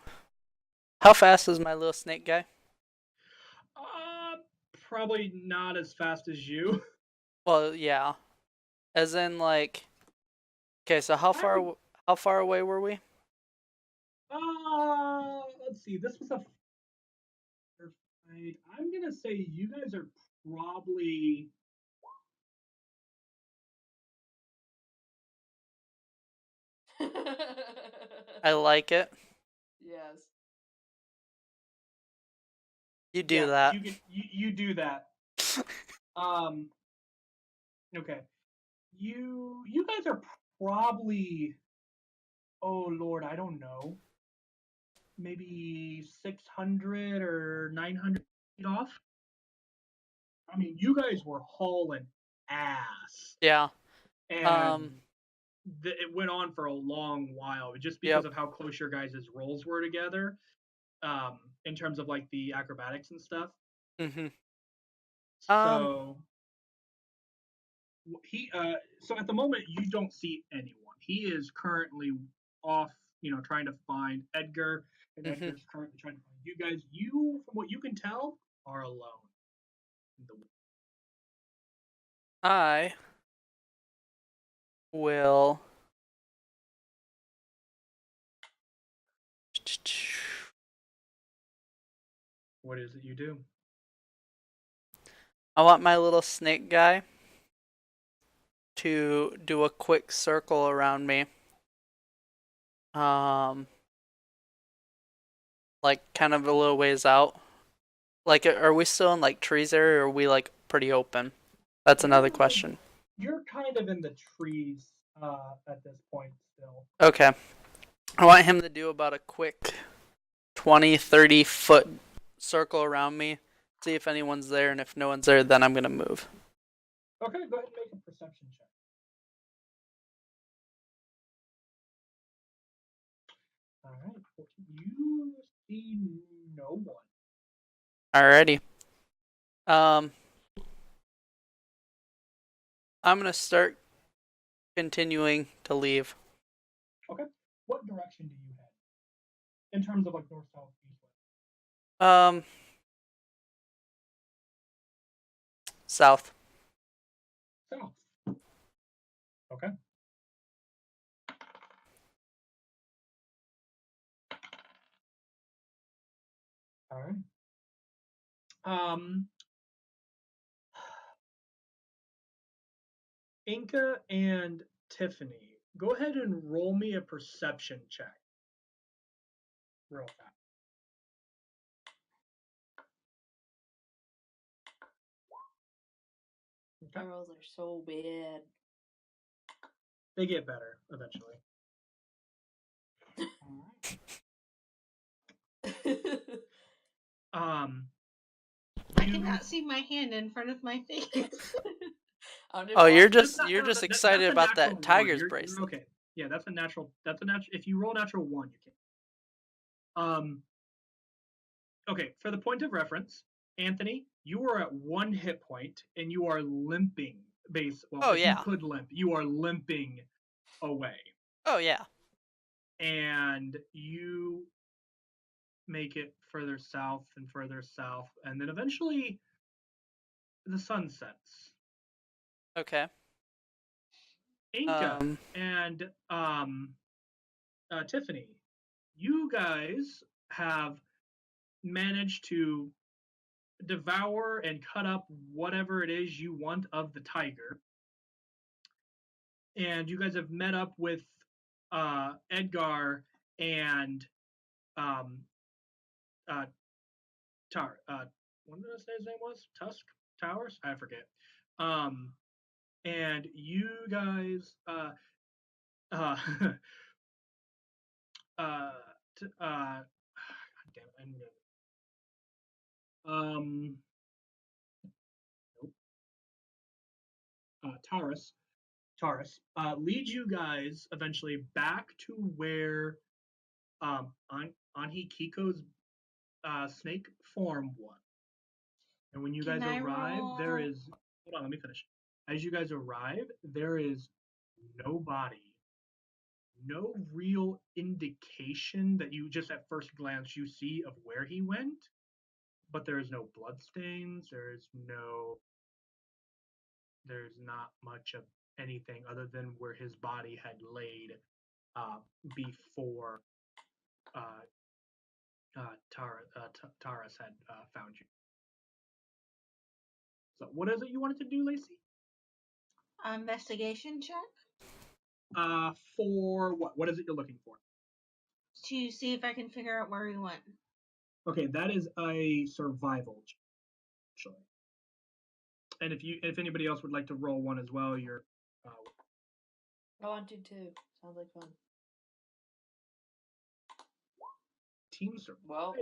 Speaker 2: How fast is my little snake guy?
Speaker 1: Probably not as fast as you.
Speaker 2: Well, yeah. As in, like. Okay, so how far away were we?
Speaker 1: Let's see. This was a fight. I'm gonna say you guys are probably.
Speaker 2: I like it.
Speaker 3: Yes.
Speaker 2: You do that.
Speaker 1: You do that. Okay. You guys are probably, oh Lord, I don't know, maybe 600 or 900 feet off. I mean, you guys were hauling ass,
Speaker 2: Yeah.
Speaker 1: and it went on for a long while, just because
Speaker 2: Yep.
Speaker 1: of how close your guys' rolls were together, in terms of like the acrobatics and stuff.
Speaker 2: Mm-hmm.
Speaker 1: So so at the moment you don't see anyone. He is currently off, trying to find Edgar, and
Speaker 2: Mm-hmm.
Speaker 1: Edgar's currently trying to find you guys. You, from what you can tell, are alone in the woods.
Speaker 2: I will.
Speaker 1: What is it you do?
Speaker 2: I want my little snake guy to do a quick circle around me. Like kind of a little ways out. Like, are we still in like trees area, or are we like pretty open? That's another question.
Speaker 1: You're kind of in the trees at this point still.
Speaker 2: Okay. I want him to do about a quick 20-30 foot circle around me. See if anyone's there, and if no one's there, then I'm gonna move.
Speaker 1: Okay, go ahead and make a perception check. All right, you see no one.
Speaker 2: Alrighty. I'm gonna start continuing to leave.
Speaker 1: Okay, what direction do you head in terms of like north, south, east, west?
Speaker 2: South.
Speaker 1: South. Okay. All right. Inca and Tiffany, go ahead and roll me a perception check. Real fast.
Speaker 3: My rolls are so bad.
Speaker 1: They get better eventually. Um,
Speaker 4: I
Speaker 1: you-
Speaker 4: cannot see my hand in front of my face.
Speaker 3: I'm
Speaker 2: Oh, you're
Speaker 3: just
Speaker 1: That's
Speaker 2: just
Speaker 1: not-
Speaker 2: you're just
Speaker 1: that's
Speaker 2: excited
Speaker 1: a
Speaker 2: about
Speaker 1: natural
Speaker 2: that
Speaker 1: one.
Speaker 2: tiger's
Speaker 1: You're
Speaker 2: bracelet.
Speaker 1: okay. Yeah, that's a natural. If you roll natural 1, you can. Okay, for the point of reference, Anthony, you are at 1 hit point and you are limping.
Speaker 2: Oh,
Speaker 1: if
Speaker 2: yeah.
Speaker 1: you could limp, you are limping away,
Speaker 2: Oh yeah.
Speaker 1: and you make it further south, and then eventually the sun sets.
Speaker 2: Okay.
Speaker 1: Inca and Tiffany, you guys have managed to devour and cut up whatever it is you want of the tiger. And you guys have met up with Edgar and what did I say his name was? Towers? I forget. And you guys uh God damn it, I'm gonna Taurus leads you guys eventually back to where Anhi Kiko's snake form was. And when you
Speaker 4: Can
Speaker 1: guys
Speaker 4: I
Speaker 1: arrive, there
Speaker 4: roll?
Speaker 1: is. Hold on, let me finish. As you guys arrive, there is no body, no real indication that you just at first glance you see of where he went, but there is no bloodstains. There's not much of anything other than where his body had laid before Taurus had found you. So, what is it you wanted to do, Lacey?
Speaker 4: Investigation check
Speaker 1: For what? What is it you're looking for?
Speaker 4: to see if I can figure out where he went.
Speaker 1: Okay, that is a survival check, actually. And if anybody else would like to roll one as well, you're
Speaker 3: I want to too. Sounds like fun.
Speaker 1: team survival.
Speaker 3: Well,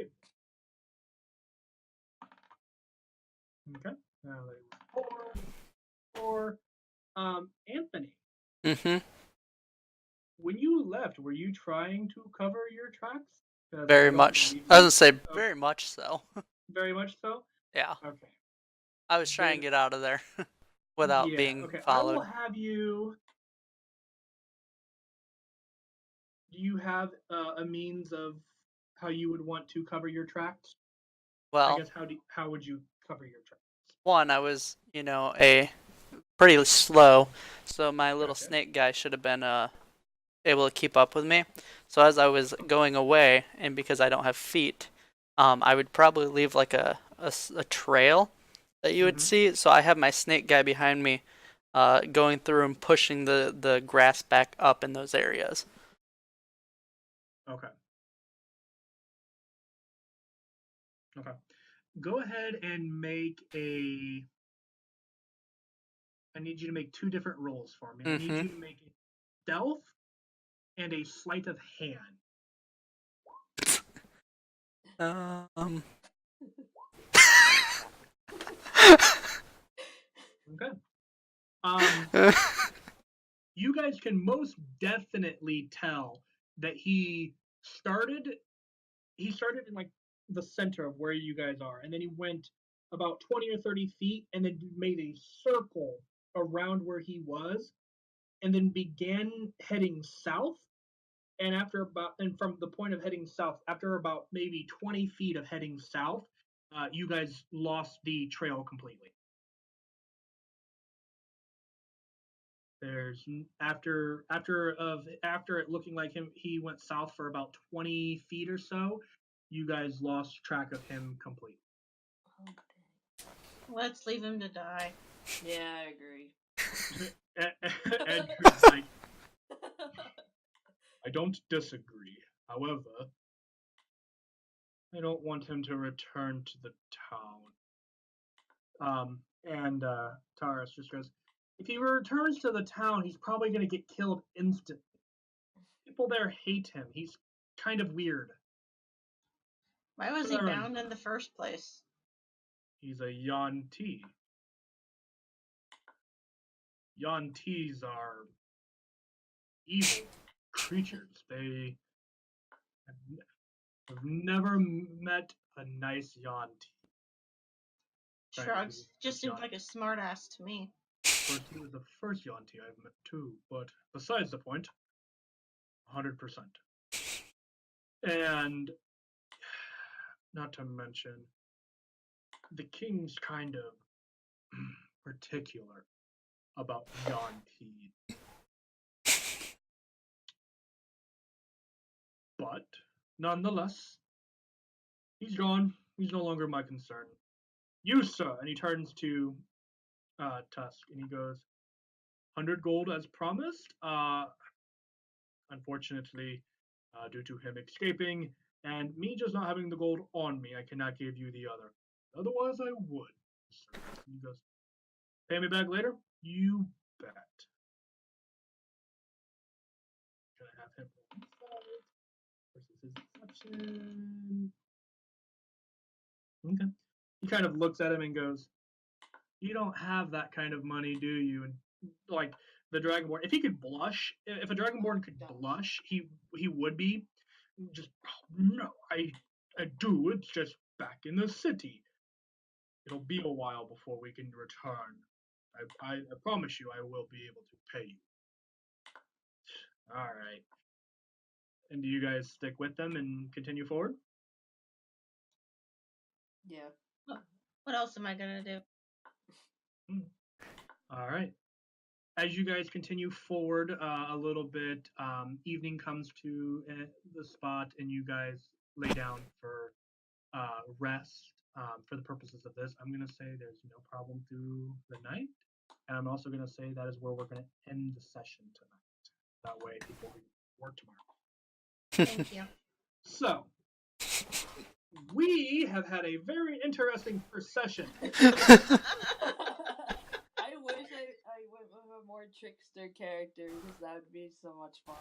Speaker 1: Okay. Four. Anthony,
Speaker 2: Mm-hmm.
Speaker 1: when you left, were you trying to cover your tracks?
Speaker 2: Very much. I was gonna say very much so.
Speaker 1: Very much so.
Speaker 2: Yeah.
Speaker 1: Okay.
Speaker 2: I was trying to get out of there without
Speaker 1: Yeah,
Speaker 2: being
Speaker 1: okay.
Speaker 2: followed.
Speaker 1: I will have you. Do you have a means of how you would want to cover your tracks? I
Speaker 2: Well,
Speaker 1: guess how would you cover your tracks?
Speaker 2: one, I was, a pretty slow, so my little
Speaker 1: Gotcha.
Speaker 2: snake guy should have been able to keep up with me. So as I was going away, and because I don't have feet, I would probably leave like a trail that you would see. So I have my snake guy behind me, going through and pushing the grass back up in those areas.
Speaker 1: Okay. Okay. Go ahead and make a. I need you to make 2 different rolls for me. I need you to make a stealth and a sleight of hand. Okay. You guys can most definitely tell that he started in like the center of where you guys are, and then he went about 20 or 30 feet and then made a circle around where he was, and then began heading south. And from the point of heading south, after about maybe 20 feet of heading south, you guys lost the trail completely. There's after it looking like he went south for about 20 feet or so. You guys lost track of him completely.
Speaker 4: Let's leave him to die.
Speaker 3: yeah, I agree.
Speaker 1: Andrew's like, I don't disagree. However, I don't want him to return to the town. And Taurus just goes, If he returns to the town, he's probably going to get killed instantly. People there hate him. He's kind of weird.
Speaker 4: Why was he
Speaker 1: Baron.
Speaker 4: bound in the first place?
Speaker 1: He's a Yuan-Ti. Yuan-Tis are evil creatures. They have never met a nice Yuan-Ti.
Speaker 4: Shrugs. Just seems like a smartass to me.
Speaker 1: Of course, he was the first Yuan-Ti I've met too, but besides the point, 100%. And not to mention, the king's kind of particular about Yuan-Ti. But nonetheless, he's gone. He's no longer my concern. You, sir, and he turns to Tusk and he goes, 100 gold as promised. Unfortunately, due to him escaping and me just not having the gold on me, I cannot give you the other. Otherwise, I would. Sir. And he goes, pay me back later? You bet. Gonna have him versus his exception. Okay. He kind of looks at him and goes, you don't have that kind of money, do you? And like the Dragonborn, if he could blush, if a Dragonborn could blush, he would be. Just no, I do. It's just back in the city. It'll be a while before we can return. I promise you, I will be able to pay you. All right. And do you guys stick with them and continue forward?
Speaker 3: Yeah.
Speaker 4: What else am I gonna do?
Speaker 1: All right. As you guys continue forward a little bit, evening comes to the spot, and you guys lay down for rest. For the purposes of this, I'm going to say there's no problem through the night, and I'm also going to say that is where we're going to end the session tonight. That way, people can work tomorrow.
Speaker 4: Thank you.
Speaker 1: So, we have had a very interesting first session.
Speaker 3: I wish I went with a more trickster character because that would be so much fun.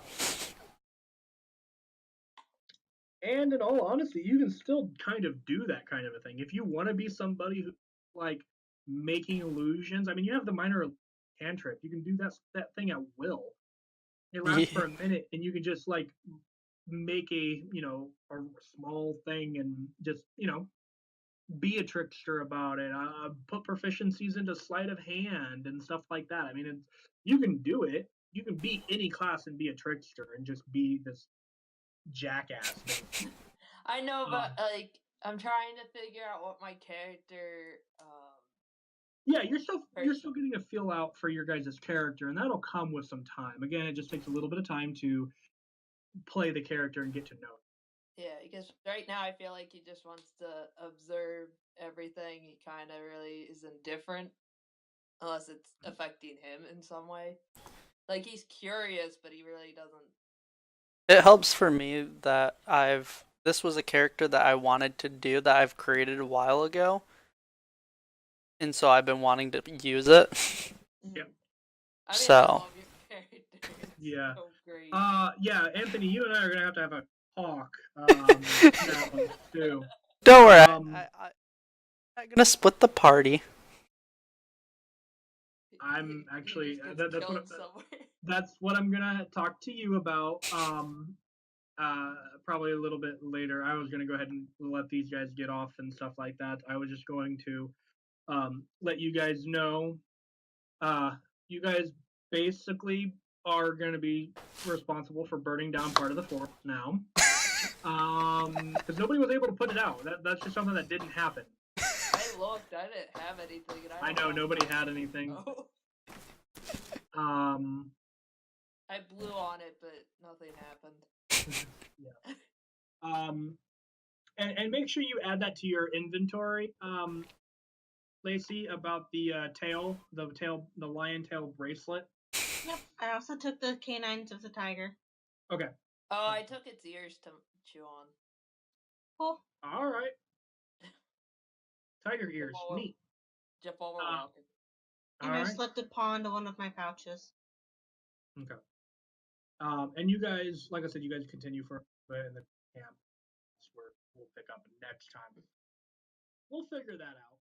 Speaker 1: And in all honesty, you can still kind of do that kind of a thing. If you want to be somebody who like making illusions, I mean, you have the minor cantrip. You can do that thing at will. It lasts for a minute, and you can just like make a small thing and just be a trickster about it. Put proficiencies into sleight of hand and stuff like that. I mean, you can do it. You can be any class and be a trickster and just be this jackass.
Speaker 3: I know, but like I'm trying to figure out what my character.
Speaker 1: Yeah, you're still getting a feel out for your guys' character, and that'll come with some time. Again, it just takes a little bit of time to play the character and get to know it.
Speaker 3: Yeah, because right now I feel like he just wants to observe everything. He kind of really is indifferent, unless it's affecting him in some way. Like he's curious, but he really doesn't.
Speaker 2: It helps for me that this was a character that I wanted to do that I've created a while ago. And so I've been wanting to use it.
Speaker 1: Yep.
Speaker 3: I mean,
Speaker 2: So.
Speaker 3: I love your character. It's
Speaker 1: yeah.
Speaker 3: So great.
Speaker 1: Yeah, Anthony, you and I are gonna have a talk. Too.
Speaker 2: Don't worry, I'm not gonna split the party.
Speaker 1: I'm actually
Speaker 3: that's
Speaker 1: that's what I'm gonna talk to you about. Probably a little bit later. I was gonna go ahead and let these guys get off and stuff like that. I was just going to let you guys know. You guys basically are gonna be responsible for burning down part of the forest now. Because nobody was able to put it out. That's just something that didn't happen.
Speaker 3: I looked. I didn't have anything. And
Speaker 1: I know nobody had anything.
Speaker 3: I blew on it, but nothing happened.
Speaker 1: Yeah. And make sure you add that to your inventory, Lacey, about the the lion tail bracelet.
Speaker 4: Yep. I also took the canines of the tiger.
Speaker 1: Okay.
Speaker 3: Oh, I took its ears to chew on.
Speaker 4: Cool.
Speaker 1: All right. Tiger ears, neat.
Speaker 3: Jeff while we're walking.
Speaker 4: And
Speaker 1: All
Speaker 4: I
Speaker 1: right.
Speaker 4: slipped a paw into one of my pouches.
Speaker 1: Okay. And you guys, like I said, you guys continue for a bit in the camp. That's where we'll pick up next time. We'll figure that out.